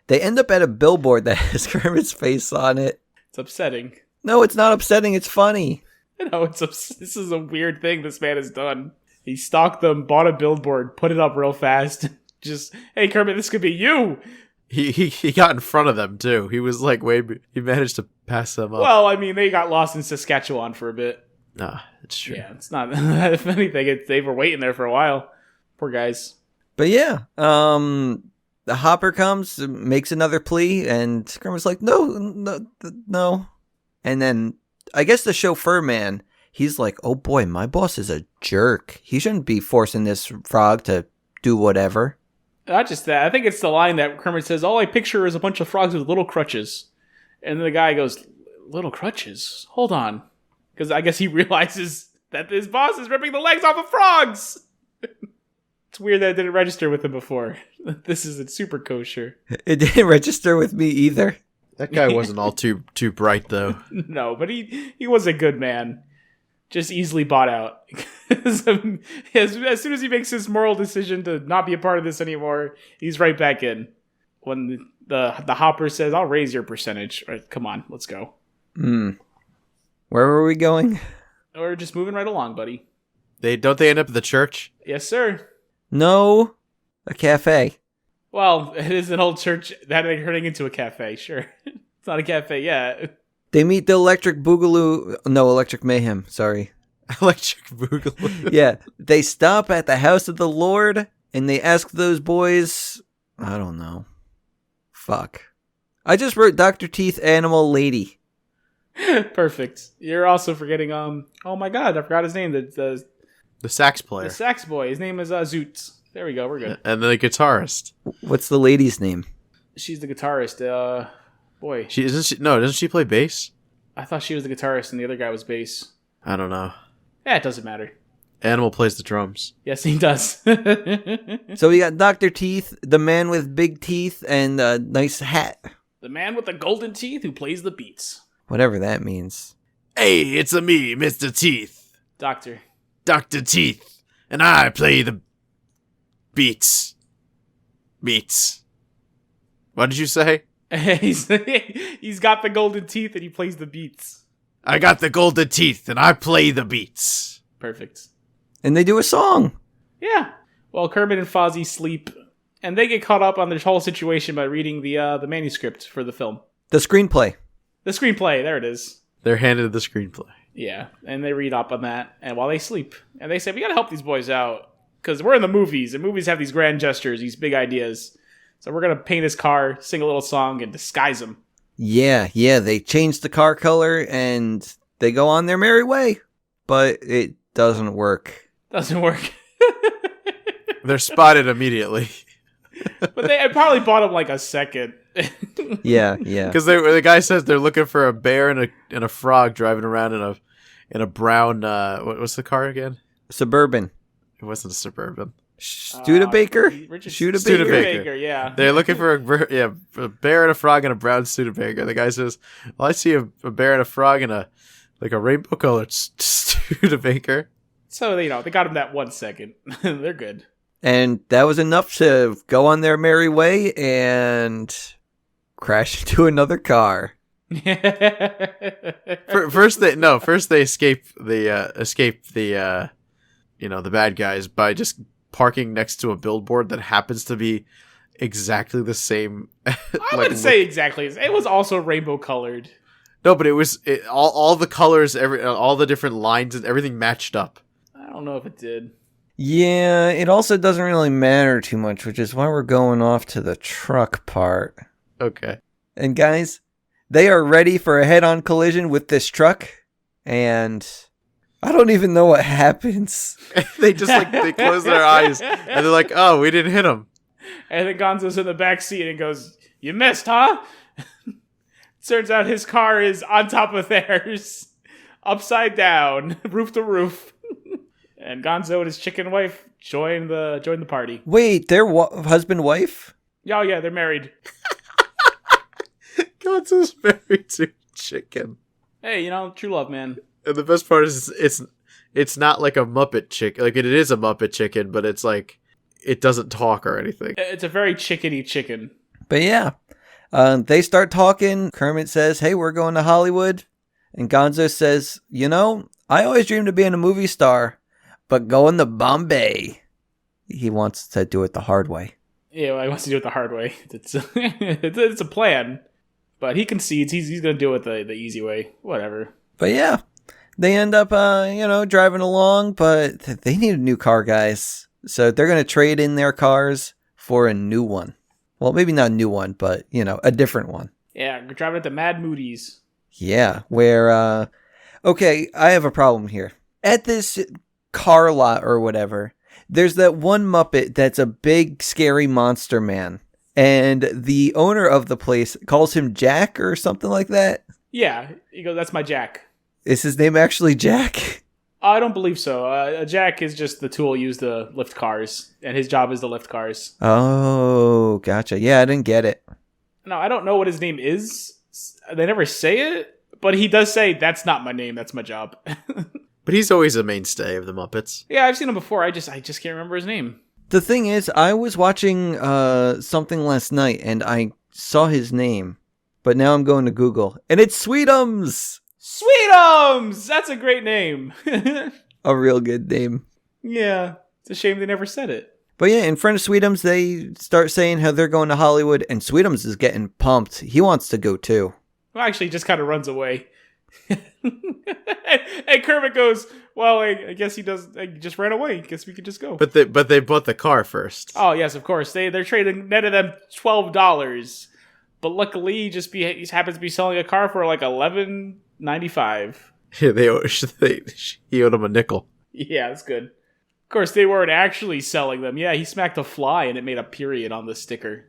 they end up at a billboard that has Kermit's face on it. It's upsetting. No, it's not upsetting. It's funny. This is a weird thing this man has done. He stalked them, bought a billboard, put it up real fast. Just, hey Kermit, this could be you. He got in front of them too. He was like he managed to pass them up. Well, I mean, they got lost in Saskatchewan for a bit. Nah, it's true. Yeah, it's not. If anything, they were waiting there for a while. Poor guys. But yeah, the Hopper comes, makes another plea, and Kermit's like, no. And then I guess the chauffeur man, he's like, oh boy, my boss is a jerk. He shouldn't be forcing this frog to do whatever. Not just that. I think it's the line that Kermit says, all I picture is a bunch of frogs with little crutches. And then the guy goes, little crutches? Hold on. Because I guess he realizes that his boss is ripping the legs off of frogs. It's weird that it didn't register with him before. This isn't super kosher. It didn't register with me either. That guy wasn't all too bright though. No, but he was a good man. Just easily bought out. as soon as he makes his moral decision to not be a part of this anymore, he's right back in. When the Hopper says, I'll raise your percentage. Right, come on, let's go. Where were we going? We're just moving right along, buddy. They end up at the church? Yes, sir. No, a cafe. Well, it is an old church that they're turning into a cafe, sure. It's not a cafe yet. They meet the Electric Mayhem, sorry. Electric Boogaloo. Yeah, they stop at the house of the Lord, and they ask those boys, I don't know. Fuck. I just wrote Dr. Teeth Animal Lady. Perfect. You're also forgetting, oh my god, I forgot his name. The sax player. The sax boy. His name is Zoot. There we go, we're good. And the guitarist. What's the lady's name? She's the guitarist, boy. Doesn't she play bass? I thought she was the guitarist and the other guy was bass. I don't know. Yeah, it doesn't matter. Animal plays the drums. Yes, he does. So we got Dr. Teeth, the man with big teeth and a nice hat. The man with the golden teeth who plays the beats. Whatever that means. Hey, it's a me, Mr. Teeth. Doctor. Dr. Teeth. And I play the beats. Beats. What did you say? He's got the golden teeth and he plays the beats. I got the golden teeth and I play the beats. Perfect. And they do a song. Yeah. Well, Kermit and Fozzie sleep, and they get caught up on this whole situation by reading the manuscript for the film. The screenplay. The screenplay, there it is. They're handed the screenplay. Yeah, and they read up on that, and while they sleep. And they say, we gotta help these boys out, because we're in the movies, and movies have these grand gestures, these big ideas. So we're gonna paint his car, sing a little song, and disguise him. Yeah, they change the car color, and they go on their merry way. But it doesn't work. Doesn't work. They're spotted immediately. But they probably bought him like a second. Yeah. Because the guy says they're looking for a bear and a frog driving around in a brown what's the car again? Suburban. It wasn't a Suburban. Studebaker? Studebaker, yeah. They're looking for a bear and a frog and a brown Studebaker. The guy says, "Well, I see a bear and a frog and a rainbow colored Studebaker." So they got him that 1 second. They're good. And that was enough to go on their merry way and crash into another car. First they escape the bad guys by just parking next to a billboard that happens to be exactly the same. I wouldn't say exactly. It was also rainbow colored. No, but all the colors, all the different lines and everything matched up. I don't know if it did. Yeah, it also doesn't really matter too much, which is why we're going off to the truck part. Okay. And guys, they are ready for a head-on collision with this truck, and I don't even know what happens. They just they close their eyes and they're like, "Oh, we didn't hit him." And then Gonzo's in the back seat and goes, "You missed, huh?" Turns out his car is on top of theirs, upside down, roof to roof. And Gonzo and his chicken wife join the party. Wait, they're husband-wife? Oh yeah, they're married. Gonzo's married to chicken. Hey, true love, man. And the best part is it's not like a Muppet chicken. Like it is a Muppet chicken, but it's like it doesn't talk or anything. It's a very chickeny chicken. But yeah, they start talking. Kermit says, "Hey, we're going to Hollywood." And Gonzo says, "I always dreamed of being a movie star, but going to Bombay. He wants to do it the hard way. Yeah, well, he wants to do it the hard way. It's a plan, but he concedes. He's going to do it the easy way. Whatever. But yeah, they end up, driving along, but they need a new car, guys. So they're going to trade in their cars for a new one. Well, maybe not a new one, but, a different one. Yeah, we're driving it to Mad Moody's. Yeah, where, okay, I have a problem here. At this car lot or whatever, there's that one Muppet that's a big, scary monster man. And the owner of the place calls him Jack or something like that. Yeah, he goes, that's my Jack. Is his name actually Jack? I don't believe so. A Jack is just the tool used to lift cars, and his job is to lift cars. Oh, gotcha. Yeah, I didn't get it. No, I don't know what his name is. They never say it, but he does say, that's not my name, that's my job. But he's always a mainstay of the Muppets. Yeah, I've seen him before. I just can't remember his name. The thing is, I was watching something last night, and I saw his name. But now I'm going to Google, and it's Sweetums! Sweetums! That's a great name. A real good name. Yeah, it's a shame they never said it. But yeah, in front of Sweetums, they start saying how they're going to Hollywood, and Sweetums is getting pumped. He wants to go too. Well, actually, he just kind of runs away. And Kermit goes, well, I guess he does. I just ran away. I guess we could just go. But they bought the car first. Oh, yes, of course. They're trading net of them $12. But luckily, he happens to be selling a car for like $11.95. Yeah, he owed him a nickel. Yeah, that's good. Of course, they weren't actually selling them. Yeah, he smacked a fly and it made a period on the sticker.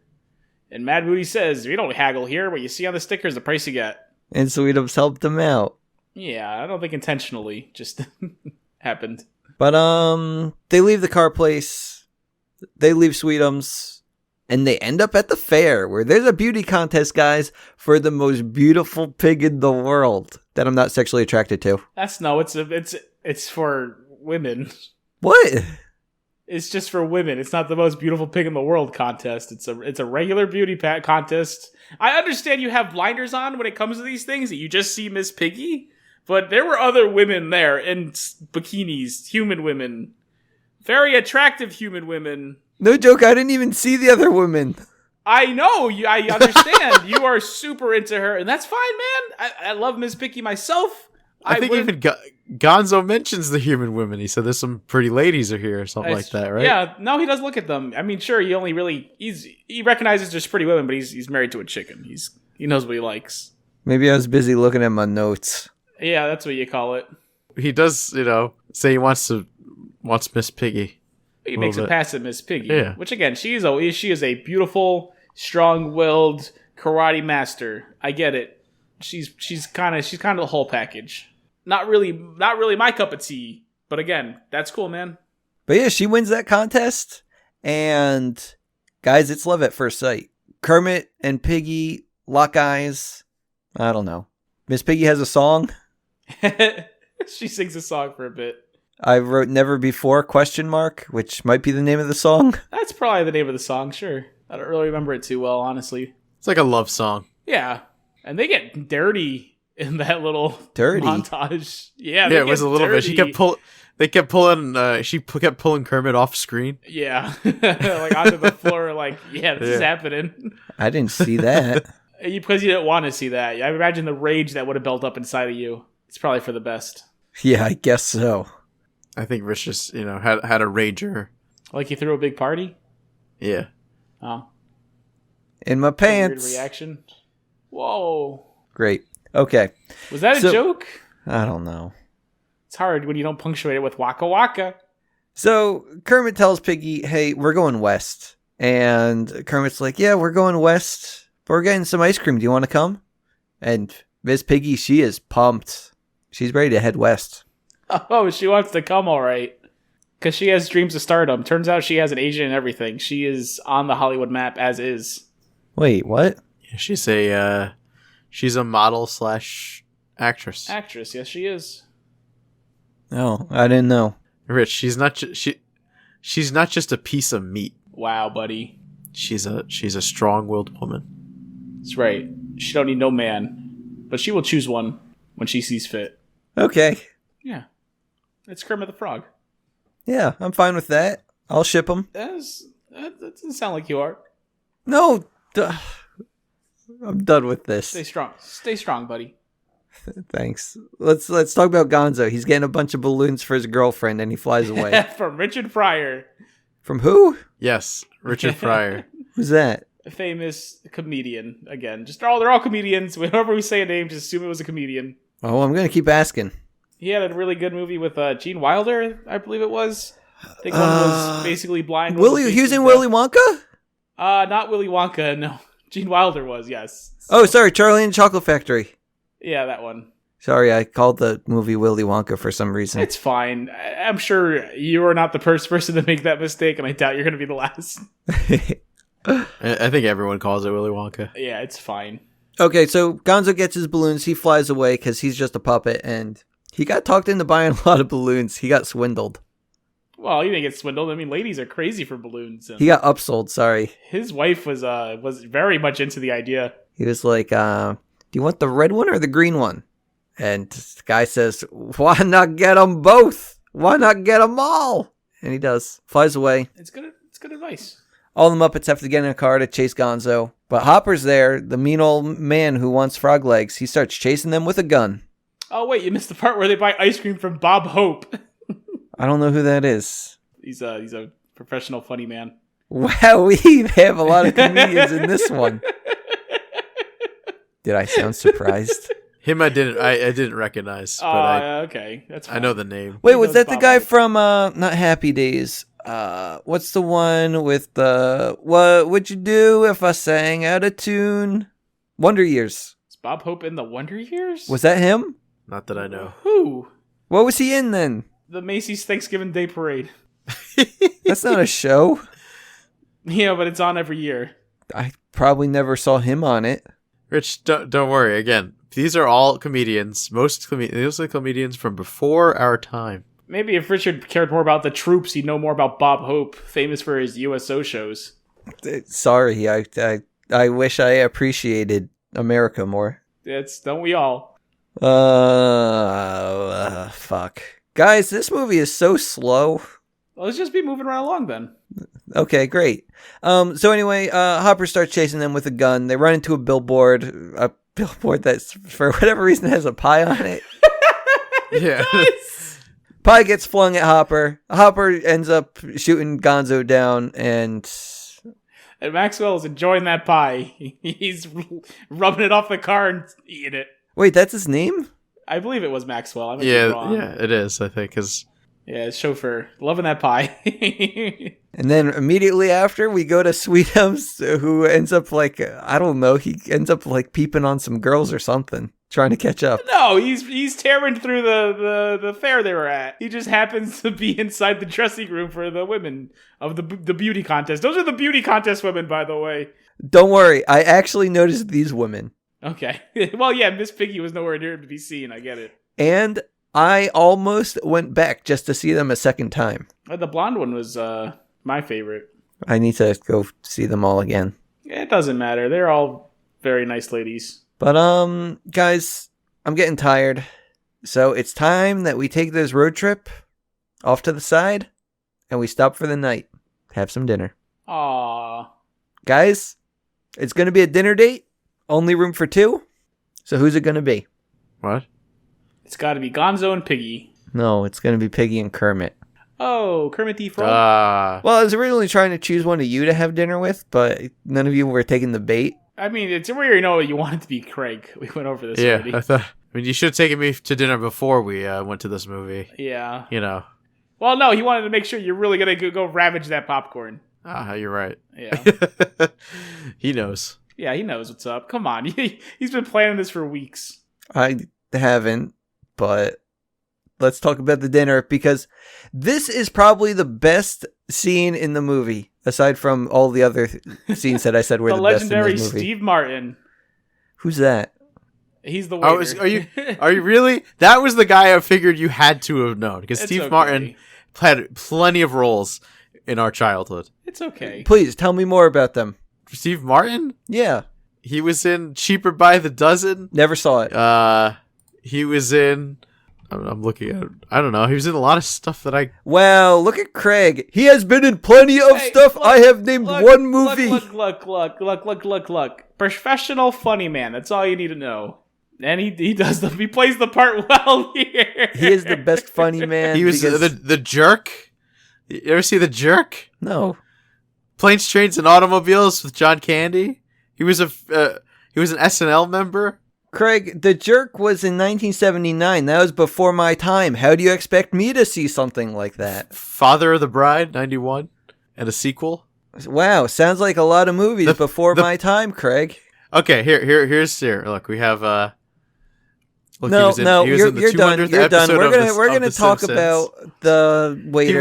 And Mad Moody says, we don't haggle here. What you see on the sticker is the price you get. And Sweetums helped him out. Yeah, I don't think intentionally. Just happened. But they leave the car place. They leave Sweetums. And they end up at the fair where there's a beauty contest, guys, for the most beautiful pig in the world that I'm not sexually attracted to. It's for women. What? It's just for women. It's not the most beautiful pig in the world contest. It's a regular beauty contest. I understand you have blinders on when it comes to these things, that you just see Miss Piggy, but there were other women there in bikinis, human women. Very attractive human women. No joke, I didn't even see the other women. I know, I understand. You are super into her, and that's fine, man. I love Miss Piggy myself. I think even Gonzo mentions the human women. He said there's some pretty ladies are here or something like that, right? Yeah, no, he does look at them. I mean, sure, he recognizes there's pretty women, but he's married to a chicken. He knows what he likes. Maybe I was busy looking at my notes. Yeah, that's what you call it. He does, say he wants Miss Piggy. He makes a pass at Miss Piggy, yeah. Which again, she is a beautiful, strong-willed karate master. I get it. She's kind of the whole package. Not really my cup of tea, but again, that's cool, man. But yeah, she wins that contest, and guys, it's love at first sight. Kermit and Piggy lock eyes. I don't know. Miss Piggy has a song. She sings a song for a bit. I wrote "Never Before?" ? Which might be the name of the song. That's probably the name of the song. Sure, I don't really remember it too well, honestly. It's like a love song. Yeah, and they get dirty in that little montage. Yeah, it was a little bit. She kept pulling. She kept pulling Kermit off screen. Yeah, like onto the floor. Like, yeah, this is happening. I didn't see that because you didn't want to see that. I imagine the rage that would have built up inside of you. It's probably for the best. Yeah, I guess so. I think Rich just had a rager. Like he threw a big party. Yeah. Oh. In my pants. Weird reaction. Whoa. Great. Okay. Was that a joke? I don't know. It's hard when you don't punctuate it with waka waka. So Kermit tells Piggy, hey, we're going west. And Kermit's like, yeah, we're going west, but we're getting some ice cream. Do you want to come? And Miss Piggy, she is pumped. She's ready to head west. Oh, she wants to come, all right. Because she has dreams of stardom. Turns out she has an agent and everything. She is on the Hollywood map as is. Wait, what? Yeah, she's a model / actress. Actress, yes, she is. Oh, I didn't know. Rich, she's not just a piece of meat. Wow, buddy. She's a strong-willed woman. That's right. She don't need no man, but she will choose one when she sees fit. Okay. Yeah, it's Kermit the Frog. Yeah, I'm fine with that. I'll ship them. That doesn't sound like you are. No, I'm done with this. Stay strong, buddy. Thanks. Let's talk about Gonzo. He's getting a bunch of balloons for his girlfriend, and he flies away. From Richard Pryor, From who? Yes, Richard Pryor. Who's that? a famous comedian. Again, they're all comedians. Whenever we say a name, just assume it was a comedian. Oh, I'm gonna keep asking. He had a really good movie with Gene Wilder, I believe it was. I think one was basically blind. He was in Willy Wonka? Not Willy Wonka, no. Gene Wilder was, yes. Oh, sorry, Charlie and the Chocolate Factory. Yeah, that one. Sorry, I called the movie Willy Wonka for some reason. It's fine. I'm sure you are not the first person to make that mistake, and I doubt you're going to be the last. I think everyone calls it Willy Wonka. Yeah, it's fine. Okay, so Gonzo gets his balloons. He flies away because he's just a puppet, and he got talked into buying a lot of balloons. He got swindled. Well, you didn't get swindled. I mean, ladies are crazy for balloons. And He got upsold, sorry. his wife was very much into the idea. He was like, do you want the red one or the green one? And the guy says, why not get them both? Why not get them all? And he does. Flies away. It's good advice. All the Muppets have to get in a car to chase Gonzo. But Hopper's there, the mean old man who wants frog legs. He starts chasing them with a gun. Oh, wait, you missed the part where they buy ice cream from Bob Hope. I don't know who that is. He's a professional funny man. Wow, we have a lot of comedians in this one. Did I sound surprised? Him, I didn't recognize, but Okay, that's fine. I know the name. Wait, He was does that the Bob guy Hope. from not Happy Days? What's the one with the what would you do if I sang out of tune? Wonder Years. Is Bob Hope in the Wonder Years? Was that him? Not that I know. Who? What was he in then? The Macy's Thanksgiving Day Parade. That's not a show. Yeah, but it's on every year. I probably never saw him on it. Rich, don't worry. Again, these are all comedians. These are comedians from before our time. Maybe if Richard cared more about the troops, he'd know more about Bob Hope, famous for his USO shows. Sorry, I wish I appreciated America more. Don't we all? Fuck. Guys, this movie is so slow. Well, let's just be moving right along then. Okay, great. So anyway, Hopper starts chasing them with a gun. They run into a billboard that's, for whatever reason, has a pie on it. Yeah. Pie gets flung at Hopper. Hopper ends up shooting Gonzo down, and Maxwell is enjoying that pie. He's rubbing it off the car and eating it. wait, that's his name? I believe it was Maxwell. I might be wrong. Yeah, it is. I think because Yeah, his chauffeur. Loving that pie. And then immediately after, we go to Sweetums, who ends up I don't know, he ends up peeping on some girls or something, trying to catch up. No, he's tearing through the fair they were at. He just happens to be inside the dressing room for the women of the beauty contest. Those are the beauty contest women, by the way. Don't worry, I actually noticed these women. Okay. Well, yeah, Miss Piggy was nowhere near to be seen. I get it. And I almost went back just to see them a second time. The blonde one was my favorite. I need to go see them all again. It doesn't matter. They're all very nice ladies. But, guys, I'm getting tired. So it's time that we take this road trip off to the side and we stop for the night. Have some dinner. Aww. Guys, it's going to be a dinner date. Only room for 2. So who's it going to be? what? It's got to be Gonzo and Piggy. No, it's going to be Piggy and Kermit. Oh, Kermit the Frog. Well, I was originally trying to choose one of you to have dinner with, but none of you were taking the bait. I mean, it's where you know you want it to be Craig. We went over this Yeah, already. I mean, you should have taken me to dinner before we went to this movie. Yeah. You know. Well, no, he wanted to make sure you're really going to go ravage that popcorn. You're right. Yeah. He knows. Yeah, he knows what's up. Come on. He's been planning this for weeks. I haven't, but let's talk about the dinner because this is probably the best scene in the movie, aside from all the other scenes that I said were The the best in legendary this movie. Steve Martin. Who's that? He's the Oh, waiter. are you really? That was the guy I figured you had to have known because It's Steve okay. Martin had plenty of roles in our childhood. It's okay. Please tell me more about them. Steve Martin? Yeah, He was in Cheaper by the Dozen. never saw it. He was in I'm looking at. I don't know. He was in a lot of stuff that I. Wow, look at Craig. He has been in plenty of stuff. I have named one movie. Look. Professional funny man. That's all you need to know. And he does he plays the part well here. He is the best funny man. He was the jerk. You ever see The Jerk? No. Planes, Trains, and Automobiles with John Candy. He was an SNL member. Craig, The Jerk was in 1979. That was before my time. How do you expect me to see something like that? Father of the Bride, 91, and a sequel. Wow, sounds like a lot of movies before my time, Craig. Okay, here's Look, we have Look, you're done. You're done. We're gonna talk Simpsons. about the waiter.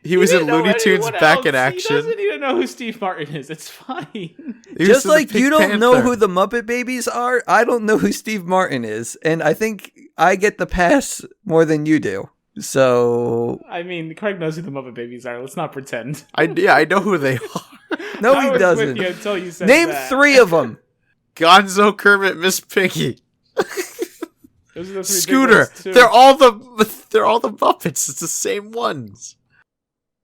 He was in Looney Tunes Back in Action. He doesn't even know who Steve Martin is. It's fine. Just like you don't know who the Muppet Babies are, I don't know who Steve Martin is, and I think I get the pass more than you do. So I mean, Craig knows who the Muppet Babies are. Let's not pretend. I know who they are. No, I he was doesn't. with you until you said Name that. 3 of them. Gonzo, Kermit, Miss Piggy, Those are the 3 Scooter. big ones, too. They're all the Muppets. It's the same ones.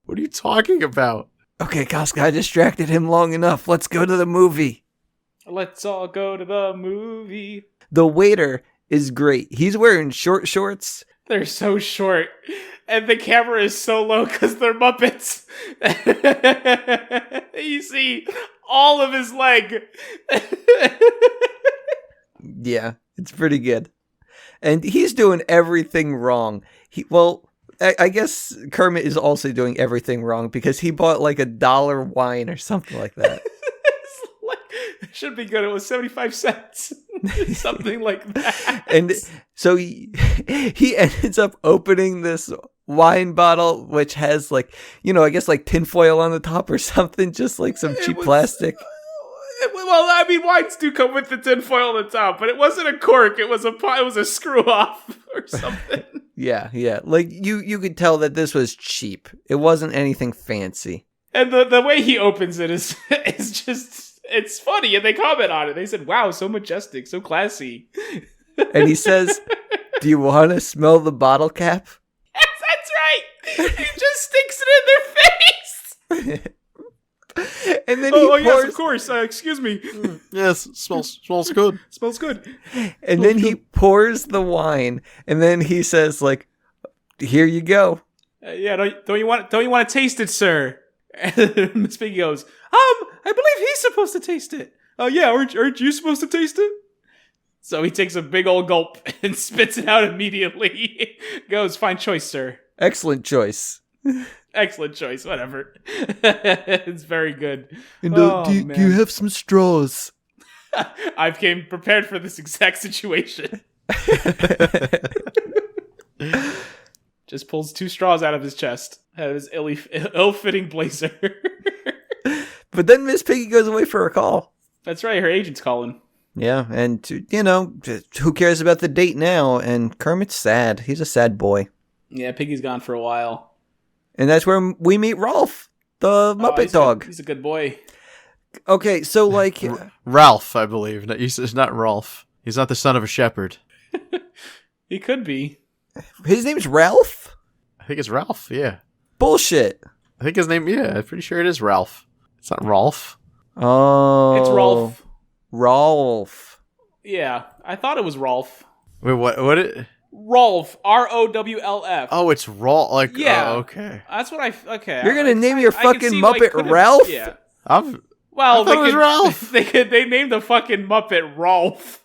What are you talking about? Okay, Casca, I distracted him long enough. Let's go to the movie. Let's all go to the movie. The waiter is great. He's wearing short shorts. They're so short. And the camera is so low because they're Muppets. You see all of his leg. Yeah, it's pretty good. And he's doing everything wrong. I guess Kermit is also doing everything wrong because he bought like $1 wine or something like that. It should be good. It was 75 cents. Something like that. And so he ends up opening this wine bottle, which has I guess like tinfoil on the top or something, just like some cheap plastic. Well, I mean, wines do come with the tinfoil on the top, but it wasn't a cork. It was a screw off or something. Yeah. Like you could tell that this was cheap. It wasn't anything fancy. And the way he opens it is just, it's funny. And they comment on it. They said, "Wow, so majestic, so classy." And he says, "Do you want to smell the bottle cap?" Yes, that's right. He just sticks it in their face. And then yes, of course. Excuse me. Yes, smells good. Smells good. And then he pours the wine, and then he says, like, "Here you go." Yeah, don't you want to taste it, sir? And Miss Piggy goes, I believe he's supposed to taste it. Oh yeah, aren't you supposed to taste it? So he takes a big old gulp and spits it out immediately. Goes, "Fine choice, sir." Excellent choice. Excellent choice. Whatever. It's very good. And do you have some straws? I've came prepared for this exact situation. Just pulls 2 straws out of his chest. Out of his ill-fitting blazer. But then Miss Piggy goes away for a call. That's right. Her agent's calling. Yeah, and who cares about the date now? And Kermit's sad. He's a sad boy. Yeah, Piggy's gone for a while. And that's where we meet Rolf, the Muppet dog. He's a good boy. Okay, so like Ralph, I believe. He's not Rolf. He's not the son of a shepherd. He could be. His name's Ralph? I think it's Ralph. Yeah. Bullshit. I think his name. Yeah, I'm pretty sure it is Ralph. It's not Rolf. Oh. It's Rolf. Rolf. Yeah, I thought it was Rolf. Wait, what? Rolf. ROWLF. Oh, it's Rolf. Like, Yeah. Oh, okay. That's what okay. You're gonna name your I can fucking see why Muppet could've- Ralph? Yeah. I Well, thought it was Ralph. They named the fucking Muppet Rolf.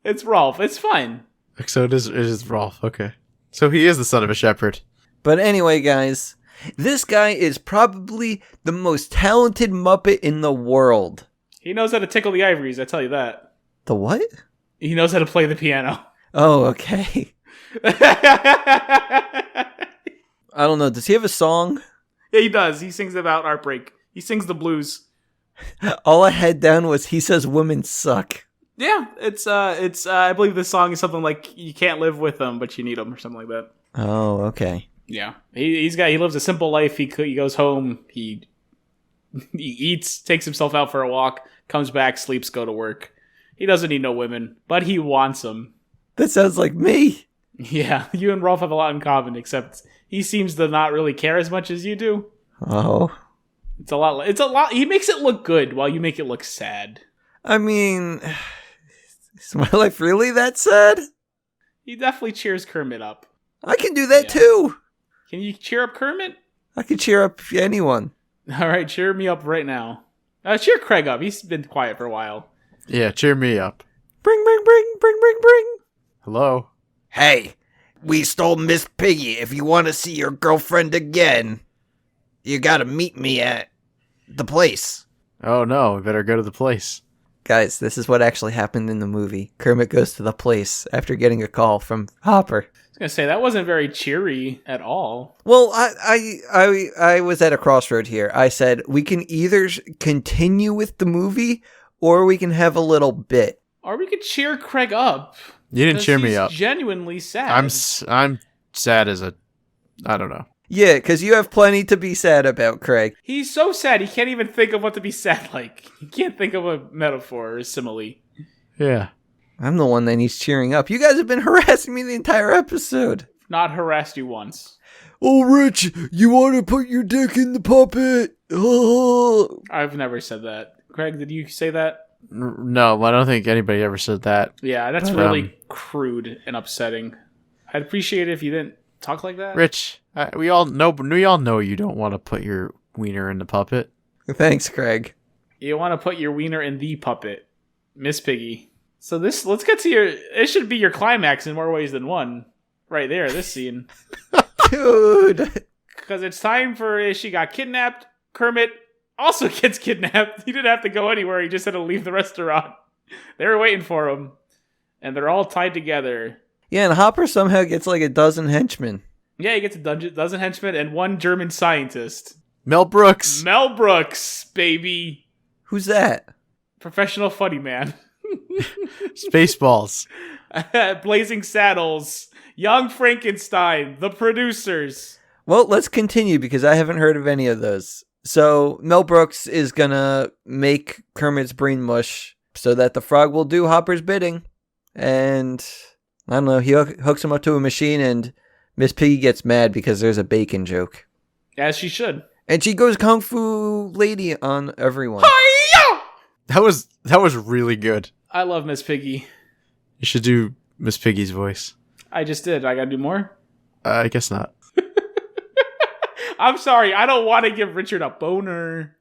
It's Rolf. It's fine. So it is Rolf. Okay. So he is the son of a shepherd. But anyway, guys, this guy is probably the most talented Muppet in the world. He knows how to tickle the ivories. I tell you that. The what? He knows how to play the piano. Oh, okay. Yeah, I don't know. Does he have a song? he does. He sings about heartbreak. He sings the blues. All I had down was he says women suck. Yeah, it's I believe this song is something like "You can't live with them, but you need them" or something like that. Oh, okay. Yeah, he lives a simple life. He goes home. He eats, takes himself out for a walk, comes back, sleeps, go to work. He doesn't need no women, but he wants them. That sounds like me. Yeah, you and Rolf have a lot in common, except he seems to not really care as much as you do. Oh. It's a lot. He makes it look good while you make it look sad. I mean, is my life really that sad? He definitely cheers Kermit up. I can do that Yeah. too. Can you cheer up Kermit? I can cheer up anyone. All right, cheer me up right now. Cheer Craig up. He's been quiet for a while. Yeah, cheer me up. Bring, bring, bring, bring, bring, bring. Hello? Hey, we stole Miss Piggy. If you want to see your girlfriend again, you gotta meet me at the place. Oh no, we better go to the place. Guys, this is what actually happened in the movie. Kermit goes to the place after getting a call from Hopper. I was gonna say that wasn't very cheery at all. Well, I was at a crossroad here. I said we can either continue with the movie or we can have a little bit. Or we could cheer Craig up. You didn't 'Cause cheer me he's up. Genuinely sad. I'm sad as a... I don't know. Yeah, because you have plenty to be sad about, Craig. He's so sad he can't even think of what to be sad like. He can't think of a metaphor or a simile. Yeah. I'm the one that needs cheering up. You guys have been harassing me the entire episode. Not harassed you once. Oh, Rich, you want to put your dick in the puppet? Oh. I've never said that. Craig, did you say that? No, I don't think anybody ever said that. Yeah, that's But, really crude and upsetting. I'd appreciate it if you didn't talk like that. Rich, we all know you don't want to put your wiener in the puppet. Thanks, Craig. You want to put your wiener in the puppet, Miss Piggy. So let's get to it should be your climax in more ways than one. Right there, this scene. Dude. Because it's time for, she got kidnapped. Kermit also gets kidnapped. He didn't have to go anywhere. He just had to leave the restaurant. They were waiting for him. And they're all tied together. Yeah, and Hopper somehow gets like a dozen henchmen. Yeah, he gets a dozen henchmen and one German scientist. Mel Brooks. Mel Brooks, baby. Who's that? Professional funny man. Spaceballs. Blazing Saddles. Young Frankenstein. The producers. Well, let's continue because I haven't heard of any of those. So Mel Brooks is gonna make Kermit's brain mush so that the frog will do Hopper's bidding. And I don't know, he hooks him up to a machine and Miss Piggy gets mad because there's a bacon joke. As she should. And she goes Kung Fu Lady on everyone. Hi-ya! That was really good. I love Miss Piggy. You should do Miss Piggy's voice. I just did. I gotta do more? I guess not. I'm sorry. I don't want to give Richard a boner.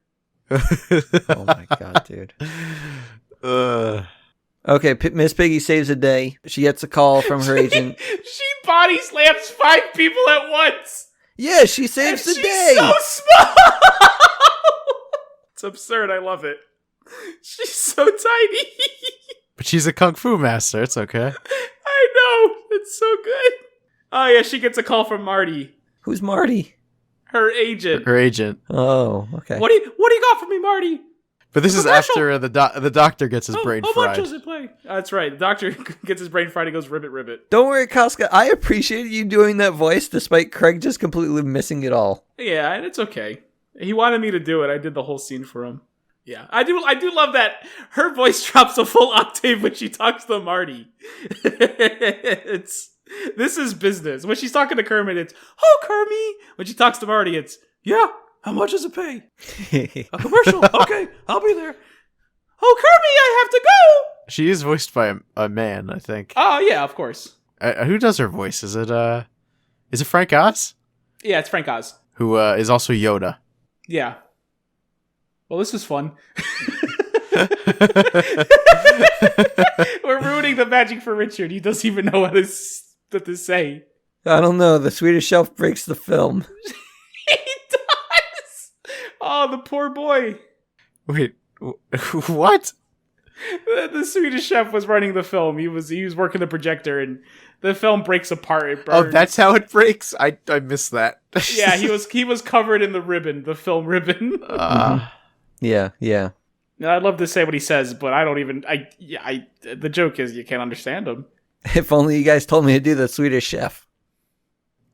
Oh my god, dude. Okay, Miss Piggy saves a day. She gets a call from her agent. She body slams 5 people at once. Yeah, she saves the She's day. so small. It's absurd. I love it. She's so tiny. But she's a kung fu master. It's okay. I know. It's so good. Oh yeah, she gets a call from Marty, Who's Marty? her agent. Her agent. Oh, okay. What do you got for me, Marty? But this is Commercial. after the doctor gets his brain How fried. much does it play? That's right. The doctor gets his brain fried and goes ribbit ribbit. Don't worry, Casca. I appreciate you doing that voice despite Craig just completely missing it all. Yeah, and it's okay. He wanted me to do it. I did the whole scene for him. Yeah, I do love that her voice drops a full octave when she talks to Marty. This is business. When she's talking to Kermit, it's, "Oh, Kermit." When she talks to Marty, it's, "Yeah, how much does it pay? A commercial. Okay, I'll be there. Oh, Kermit, I have to go." She is voiced by a man, I think. Oh, yeah, of course. Who does her voice? Is it Frank Oz? Yeah, it's Frank Oz. Who is also Yoda. Yeah. Well, this is fun. We're ruining the magic for Richard. He doesn't even know what to say. I don't know. The Swedish Chef breaks the film. He does! Oh, the poor boy. Wait, what? The Swedish chef was running the film. He was working the projector, and the film breaks apart. It Oh, burns. that's how it breaks? I missed that. Yeah, he was covered in the ribbon, the film ribbon. Yeah. And I'd love to say what he says, but I don't even. The joke is you can't understand him. If only you guys told me to do the Swedish Chef.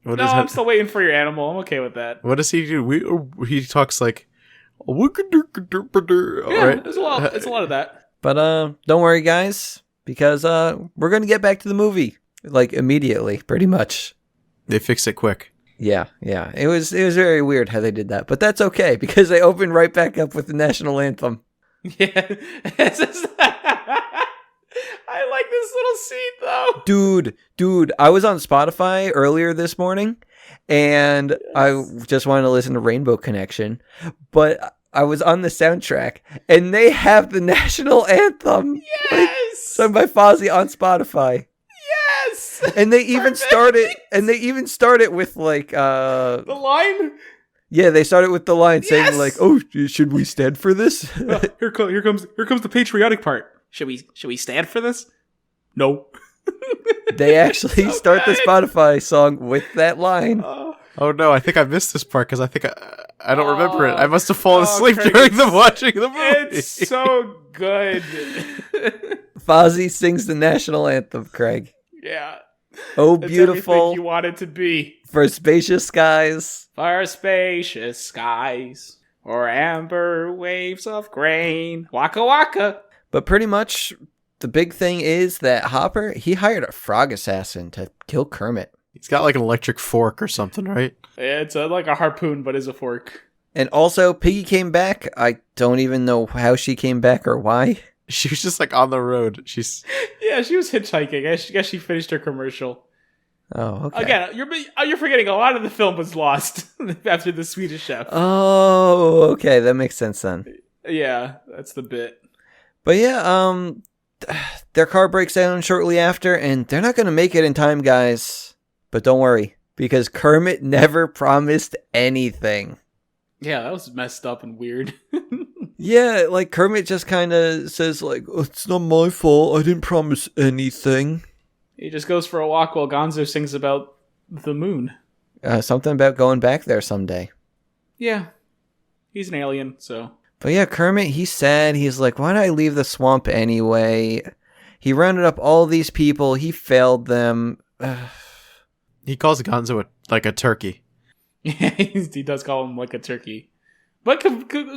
What No, is I'm it? still waiting for your animal. I'm okay with that. What does he do? He talks like... Yeah, Right? it's a lot of that. But don't worry, guys, because we're gonna get back to the movie like immediately, pretty much. They fixed it quick. Yeah. It was very weird how they did that, but that's okay because they opened right back up with the national anthem. Yeah. I like this little scene though. Dude, I was on Spotify earlier this morning and I just wanted to listen to Rainbow Connection, but I was on the soundtrack and they have the national anthem sung by Fozzy on Spotify. Yes. And they even started with like The line? Yeah, they started with the line saying like, "Oh, should we stand for this?" Here comes the patriotic part. Should we stand for this? No. They actually start the Spotify song with that line. Oh no, I think I missed this part because I think I don't remember it. I must have fallen asleep Craig, during the watching the movie. It's so good. Fozzy sings the national anthem, Craig. Yeah. Oh, It's beautiful everything you want it to be. for spacious skies. For spacious skies, or amber waves of grain. Waka waka. But pretty much the big thing is that Hopper, he hired a frog assassin to kill Kermit. He's got like an electric fork or something, right? It's like a harpoon, but is a fork. And also, Piggy came back. I don't even know how she came back or why. She was just like on the road. Yeah, she was hitchhiking. I guess she finished her commercial. Oh, okay. Again, you're forgetting a lot of the film was lost after the Swedish Chef. Oh, okay. That makes sense then. Yeah, that's the bit. But yeah, their car breaks down shortly after, and they're not going to make it in time, guys. But don't worry, because Kermit never promised anything. Yeah, that was messed up and weird. Yeah, like Kermit just kind of says like, oh, "It's not my fault. I didn't promise anything." He just goes for a walk while Gonzo sings about the moon. Something about going back there someday. Yeah, he's an alien, so. But yeah, Kermit, he's sad. He's like, why did I leave the swamp anyway? He rounded up all these people. He failed them. He calls Gonzo like a turkey. Yeah, he does call him like a turkey. But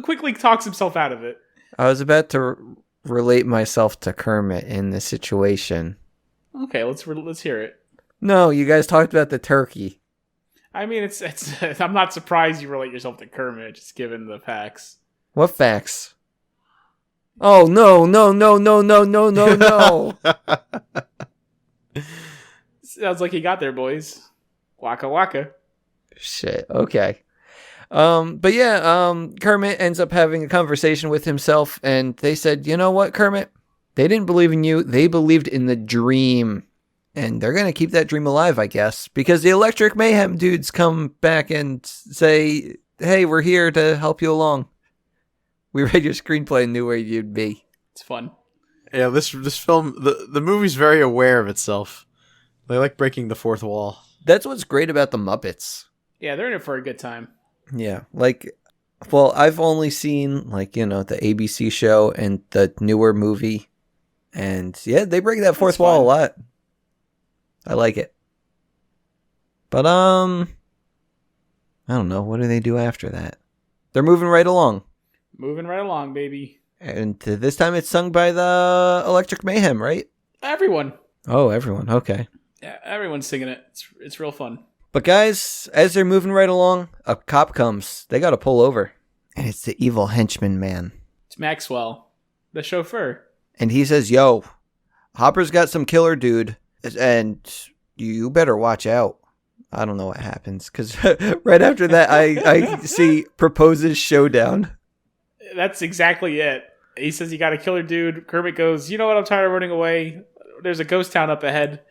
quickly talks himself out of it. I was about to relate myself to Kermit in this situation. Okay, let's hear it. No, you guys talked about the turkey. I mean, it's I'm not surprised you relate yourself to Kermit, just given the facts. What facts? Oh, no. Sounds like he got there, boys. Waka waka. Shit, okay. But yeah, Kermit ends up having a conversation with himself, and they said, you know what, Kermit? They didn't believe in you. They believed in the dream. And they're going to keep that dream alive, I guess, because the Electric Mayhem dudes come back and say, hey, we're here to help you along. We read your screenplay and knew where you'd be. It's fun. Yeah, this film, the movie's very aware of itself. They like breaking the fourth wall. That's what's great about the Muppets. Yeah, they're in it for a good time. Yeah, like, well, I've only seen, like, the ABC show and the newer movie. And, yeah, they break that fourth wall a lot. I like it. But, I don't know. What do they do after that? They're moving right along. Moving right along, baby. And this time it's sung by the Electric Mayhem, right? Everyone. Oh, everyone. Okay. Yeah, everyone's singing it. It's real fun. But guys, as they're moving right along, a cop comes. They got to pull over. And it's the evil henchman man. It's Maxwell, the chauffeur. And he says, yo, Hopper's got some killer dude. And you better watch out. I don't know what happens. Because right after that, I see proposes showdown. That's exactly it. He says you got a killer dude. Kermit goes, you know what? I'm tired of running away. There's a ghost town up ahead.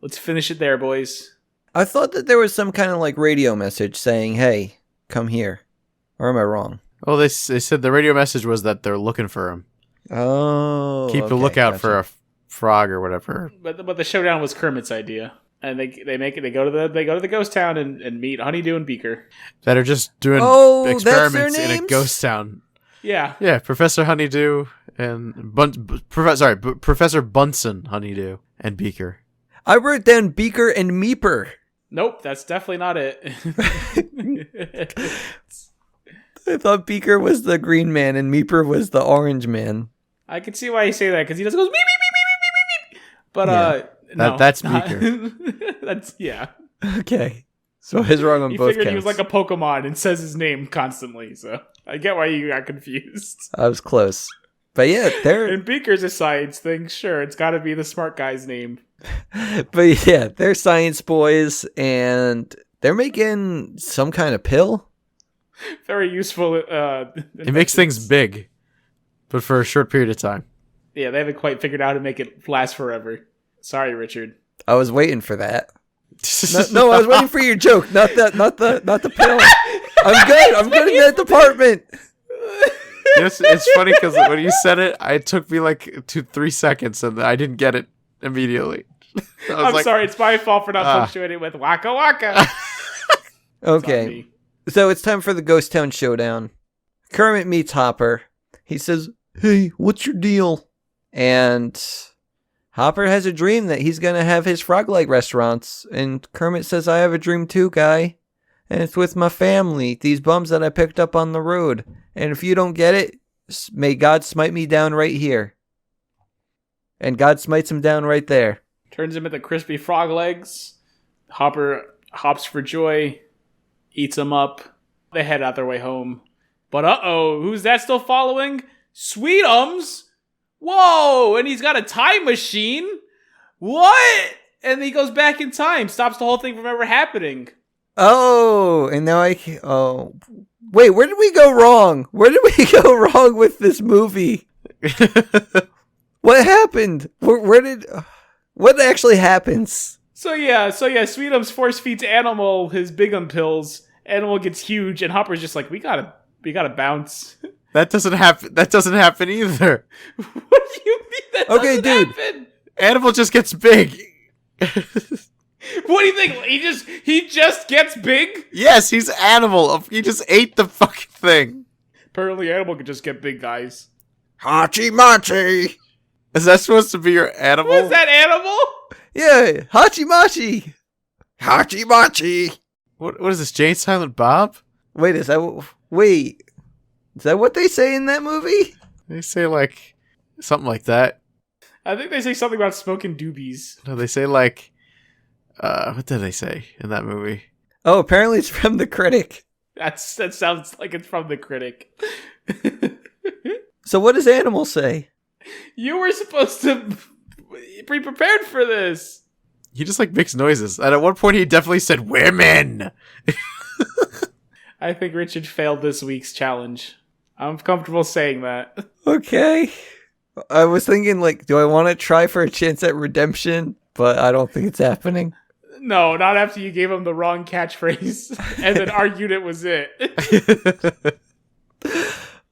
Let's finish it there, boys. I thought that there was some kind of like radio message saying, hey, come here. Or am I wrong? Oh, they said the radio message was that they're looking for him. Oh. Keep a lookout for a frog or whatever. But the showdown was Kermit's idea. And they go to the ghost town and meet Honeydew and Beaker. That are just doing experiments in a ghost town. Yeah. Yeah, Professor Honeydew and Professor Bunsen Honeydew and Beaker. I wrote down Beaker and Meeper. Nope, that's definitely not it. I thought Beaker was the green man and Meeper was the orange man. I can see why you say that, because he just goes, beep, beep, beep, beep, beep, beep, beep. But, no. That's not- Beaker. That's, yeah. Okay. So I was wrong on He both figured counts. he was like a Pokemon and says his name constantly, so I get why you got confused. I was close. But yeah, they're And Beaker's a science thing, sure, it's gotta be the smart guy's name. they're science boys, and they're making some kind of pill. Very useful. It makes things big, but for a short period of time. Yeah, they haven't quite figured out how to make it last forever. Sorry, Richard. I was waiting for that. No, I was waiting for your joke, not the pill. I'm good in that department. Yes, it's funny because when you said it, it took me like 2-3 seconds, and I didn't get it immediately. I'm sorry, it's my fault for not punctuating it with Waka Waka. Okay, so it's time for the Ghost Town Showdown. Kermit meets Hopper. He says, "Hey, what's your deal?" And Hopper has a dream that he's going to have his frog-like restaurants. And Kermit says, "I have a dream too, guy. And it's with my family, these bums that I picked up on the road. And if you don't get it, may God smite me down right here." And God smites him down right there. Turns him into crispy frog legs. Hopper hops for joy, eats them up. They head out their way home. But uh-oh, who's that still following? Sweetums! Whoa! And he's got a time machine? What? And he goes back in time, stops the whole thing from ever happening. Oh, and now oh. Wait, where did we go wrong? Where did we go wrong with this movie? What happened? What actually happens? So yeah, Sweetums force feeds Animal his Bigum pills. Animal gets huge, and Hopper's just like, we gotta bounce. That doesn't happen. That doesn't happen either. What do you mean that Okay, doesn't dude. happen? Animal just gets big. What do you think? He just gets big? Yes, he's Animal. He just ate the fucking thing. Apparently Animal can just get big, guys. Hachi Machi! Is that supposed to be your animal? Was that Animal? Yeah, Hachi Machi! Hachi Machi! What is this, Jane Silent Bob? Wait, is that what they say in that movie? They say, like, something like that. I think they say something about smoking doobies. No, they say, like, what did they say in that movie? Oh, apparently it's from The Critic. That sounds like it's from The Critic. So what does Animal say? You were supposed to be prepared for this. He just, like, makes noises. And at one point, he definitely said, "Women!" I think Richard failed this week's challenge. I'm comfortable saying that. Okay. I was thinking, like, do I want to try for a chance at redemption? But I don't think it's happening. No, not after you gave him the wrong catchphrase and then argued it was it.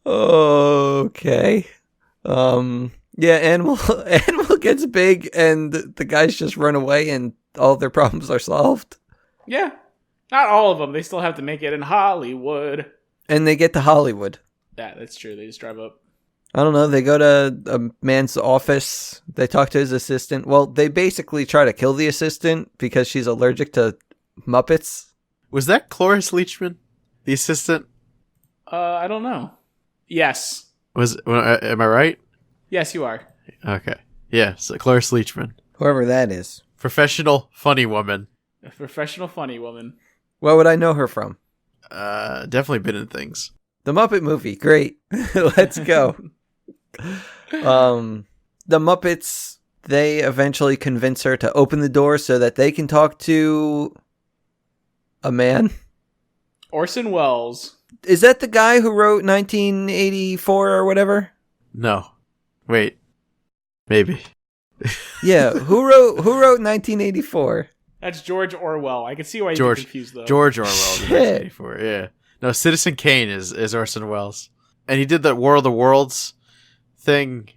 Okay. Yeah, Animal gets big and the guys just run away and all their problems are solved. Yeah. Not all of them. They still have to make it in Hollywood. And they get to Hollywood. Yeah, that's true. They just drive up. I don't know. They go to a man's office. They talk to his assistant. Well, they basically try to kill the assistant because she's allergic to Muppets. Was that Cloris Leachman, the assistant? I don't know. Yes. Am I right? Yes, you are. Okay. Yeah, so Cloris Leachman. Whoever that is. Professional funny woman. A professional funny woman. Where would I know her from? Definitely been in things. The Muppet Movie. Great. Let's go. The Muppets, they eventually convince her to open the door so that they can talk to a man. Orson Welles. Is that the guy who wrote 1984 or whatever? No. Wait. Maybe. Yeah, who wrote 1984? That's George Orwell. I can see why you're George confused, though. Orwell. Shit. 1984. Yeah. No, Citizen Kane is Orson Welles. And he did that War of the Worlds thing.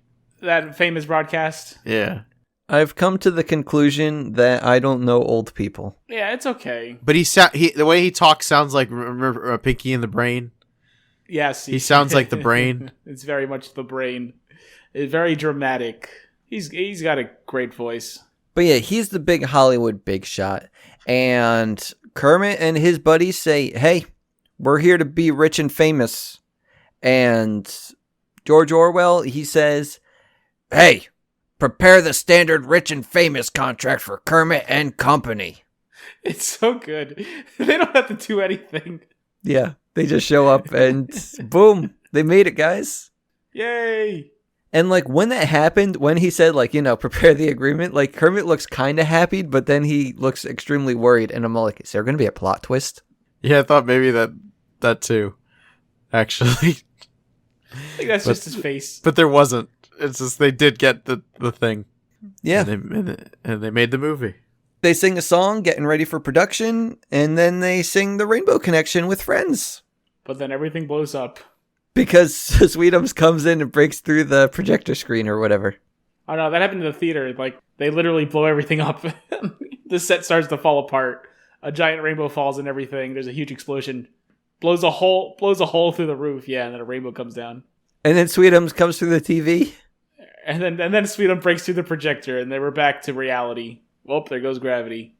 That famous broadcast. Yeah. I've come to the conclusion that I don't know old people. Yeah, it's okay. But the way he talks sounds like, remember Pinky and the Brain? Yes. He sounds like the Brain. It's very much the Brain. It's very dramatic. He's got a great voice. But yeah, he's the big Hollywood big shot. And Kermit and his buddies say, hey, we're here to be rich and famous. And George Orwell, he says, Hey, prepare the standard rich and famous contract for Kermit and Company. It's so good. They don't have to do anything. Yeah, they just show up and boom, they made it, guys. Yay! And like when that happened, when he said like, prepare the agreement, like Kermit looks kind of happy, but then he looks extremely worried. And I'm like, is there going to be a plot twist? Yeah, I thought maybe that too, actually. I think that's just his face. But there wasn't. It's just they did get the thing. Yeah. And they made the movie. They sing a song, getting ready for production, and then they sing the Rainbow Connection with friends. But then everything blows up. Because Sweetums comes in and breaks through the projector screen or whatever. Oh no, that happened in the theater. Like, they literally blow everything up. The set starts to fall apart. A giant rainbow falls and everything. There's a huge explosion. Blows a hole through the roof, yeah, and then a rainbow comes down. And then Sweetums comes through the TV. And then Sweetums breaks through the projector, and then we're back to reality. Oh, there goes gravity.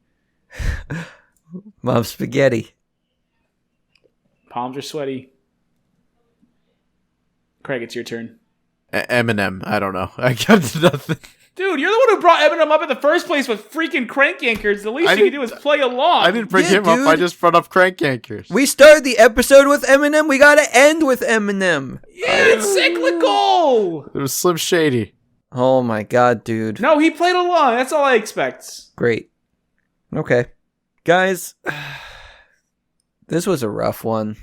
Mom spaghetti. Palms are sweaty. Craig, it's your turn. Eminem, I don't know. I got nothing. Dude, you're the one who brought Eminem up in the first place with freaking Crank Yankers. The least you can do is play along. I didn't bring Yeah, him up. I dude. just brought up Crank Yankers. We started the episode with Eminem. We gotta end with Eminem. Yeah, it's cyclical! It was Slim Shady. Oh my god, dude. No, he played along. That's all I expect. Great. Okay. Guys, this was a rough one.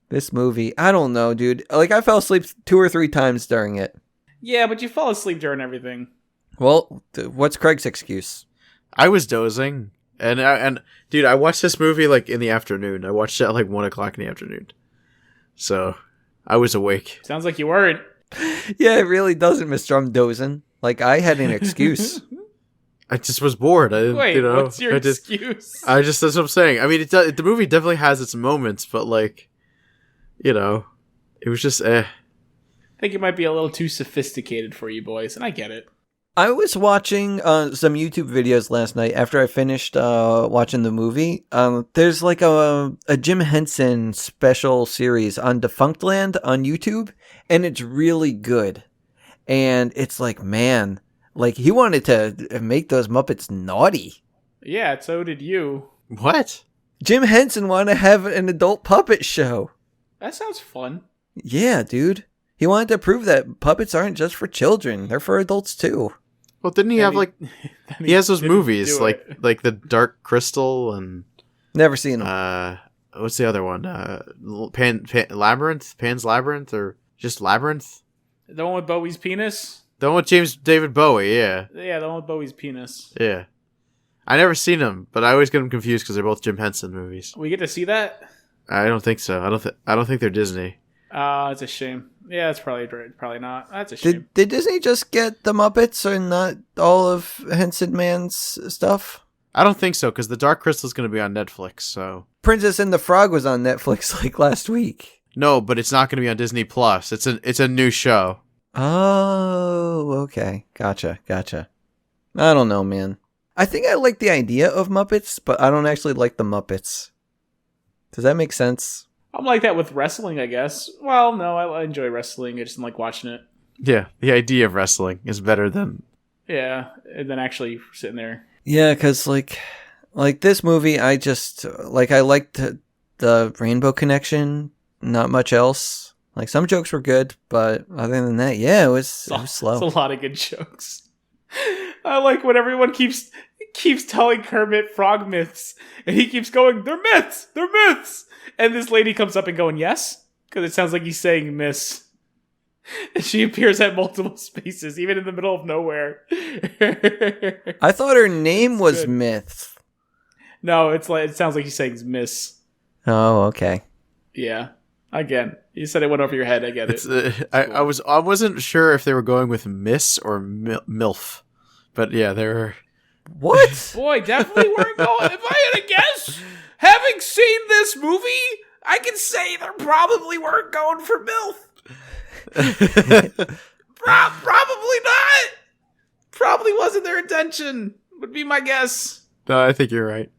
This movie, I don't know, dude. Like, I fell asleep 2 or 3 times during it. Yeah, but you fall asleep during everything. Well, what's Craig's excuse? I was dozing, and dude, I watched this movie like in the afternoon. I watched it at like 1:00 in the afternoon, so I was awake. Sounds like you weren't. Yeah, it really doesn't, Mr. I'm dozing. Like, I had an excuse. I just was bored. I didn't, Wait, what's your excuse? That's what I'm saying. I mean, the movie definitely has its moments, but like, it was just I think it might be a little too sophisticated for you boys, and I get it. I was watching some YouTube videos last night after I finished watching the movie. There's like a Jim Henson special series on Defunctland on YouTube, and it's really good. And it's like, man, like he wanted to make those Muppets naughty. Yeah, so did you. what? Jim Henson wanted to have an adult puppet show. That sounds fun. Yeah, dude. He wanted to prove that puppets aren't just for children; they're for adults too. Well, didn't he Then have he- like then he has those didn't movies do like it. the Dark Crystal and Never seen them. what's the other one? Pan's Labyrinth, or just Labyrinth? The one with Bowie's penis? The one with James David Bowie. Yeah, Yeah, the one with Bowie's penis. yeah. I never seen them, but I always get them confused because they're both Jim Henson movies. We get to see that? I don't think so. I don't think they're Disney. It's a shame. Yeah, it's probably not. That's a shame. Did Disney just get the Muppets and not all of Henson Man's stuff? I don't think so because the Dark Crystal is going to be on Netflix. So Princess and the Frog was on Netflix like last week. no, but it's not going to be on Disney Plus. It's a new show. Oh, okay. Gotcha. I don't know, man. I think I like the idea of Muppets, but I don't actually like the Muppets. Does that make sense? I'm like that with wrestling, I guess. Well, no, I enjoy wrestling. I just don't like watching it. Yeah, the idea of wrestling is better than. Yeah, and then actually sitting there. Yeah, because like this movie, I just I liked the Rainbow Connection. Not much else. Like some jokes were good, but other than that, yeah, it was slow. It's a lot of good jokes. I like when everyone keeps telling Kermit frog myths, and he keeps going, "They're myths, they're myths," and this lady comes up and going, "Yes," because it sounds like he's saying "miss." And she appears at multiple spaces, even in the middle of nowhere. I thought her name was good. Myth. No, it sounds like he's saying "miss." Oh, okay. Yeah. Again, you said it went over your head. I get it. It's I wasn't sure if they were going with Miss or MILF, but yeah, they're. What? Boy, definitely weren't going. If I had to guess, having seen this movie, I can say they probably weren't going for MILF. Probably not. Probably wasn't their intention, would be my guess. No, I think you're right.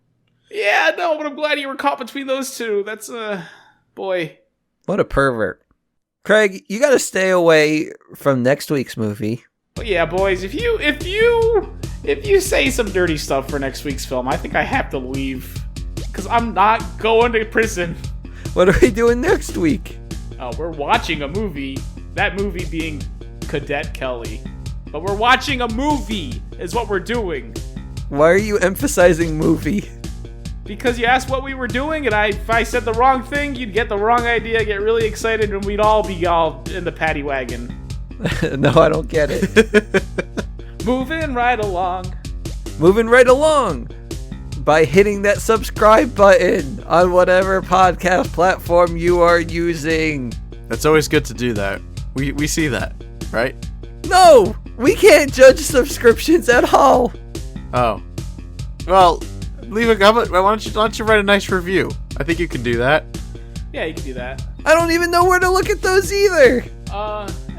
Yeah, no, but I'm glad you were caught between those two. That's, boy. What a pervert. Craig, you got to stay away from next week's movie. But yeah, boys, if you say some dirty stuff for next week's film, I think I have to leave. Because I'm not going to prison. What are we doing next week? We're watching a movie. That movie being Cadet Kelly. But we're watching a movie is what we're doing. Why are you emphasizing movie? Because you asked what we were doing, and if I said the wrong thing, you'd get the wrong idea, get really excited, and we'd all be all in the paddy wagon. No, I don't get it. Moving right along. Moving right along by hitting that subscribe button on whatever podcast platform you are using. That's always good to do that. We see that, right? No, we can't judge subscriptions at all. Oh. Well, leave a comment. Why don't you write a nice review? I think you can do that. Yeah, you can do that. I don't even know where to look at those either.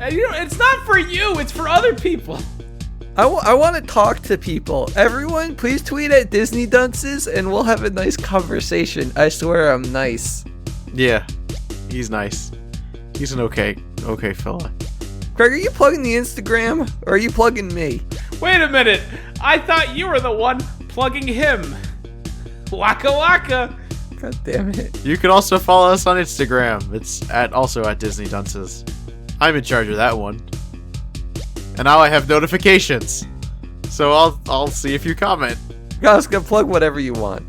It's not for you, it's for other people. I want to talk to people. Everyone, please tweet at Disney Dunces and we'll have a nice conversation. I swear I'm nice. Yeah, he's nice. He's an okay fella. Craig, are you plugging the Instagram or are you plugging me? Wait a minute. I thought you were the one plugging him. Waka waka. God damn it. You can also follow us on Instagram. It's also at Disney Dunces. I'm in charge of that one. And now I have notifications. So I'll see if you comment. Guys, go plug whatever you want.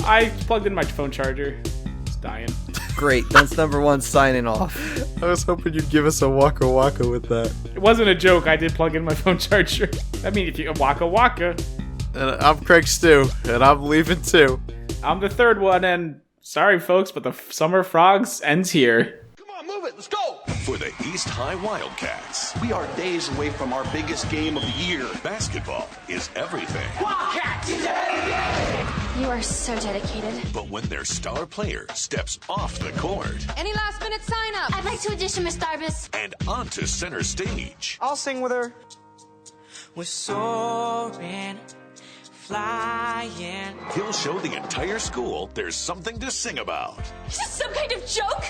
I plugged in my phone charger. It's dying. Great. Dunce number 1 signing off. I was hoping you'd give us a waka waka with that. It wasn't a joke. I did plug in my phone charger. I mean, if you waka waka. And I'm Craig Stew, and I'm leaving too. I'm the third one, and sorry, folks, but the Summer Frogs ends here. Come on, move it. Let's go. For the East High Wildcats, We are days away from our biggest game of the year. basketball is everything. You are so dedicated. But when their star player steps off the court Any last minute sign up? I'd like to audition, Miss Darbus. and onto center stage, I'll sing with her. We're soaring, flying. he'll show the entire school there's something to sing about. Is this some kind of joke?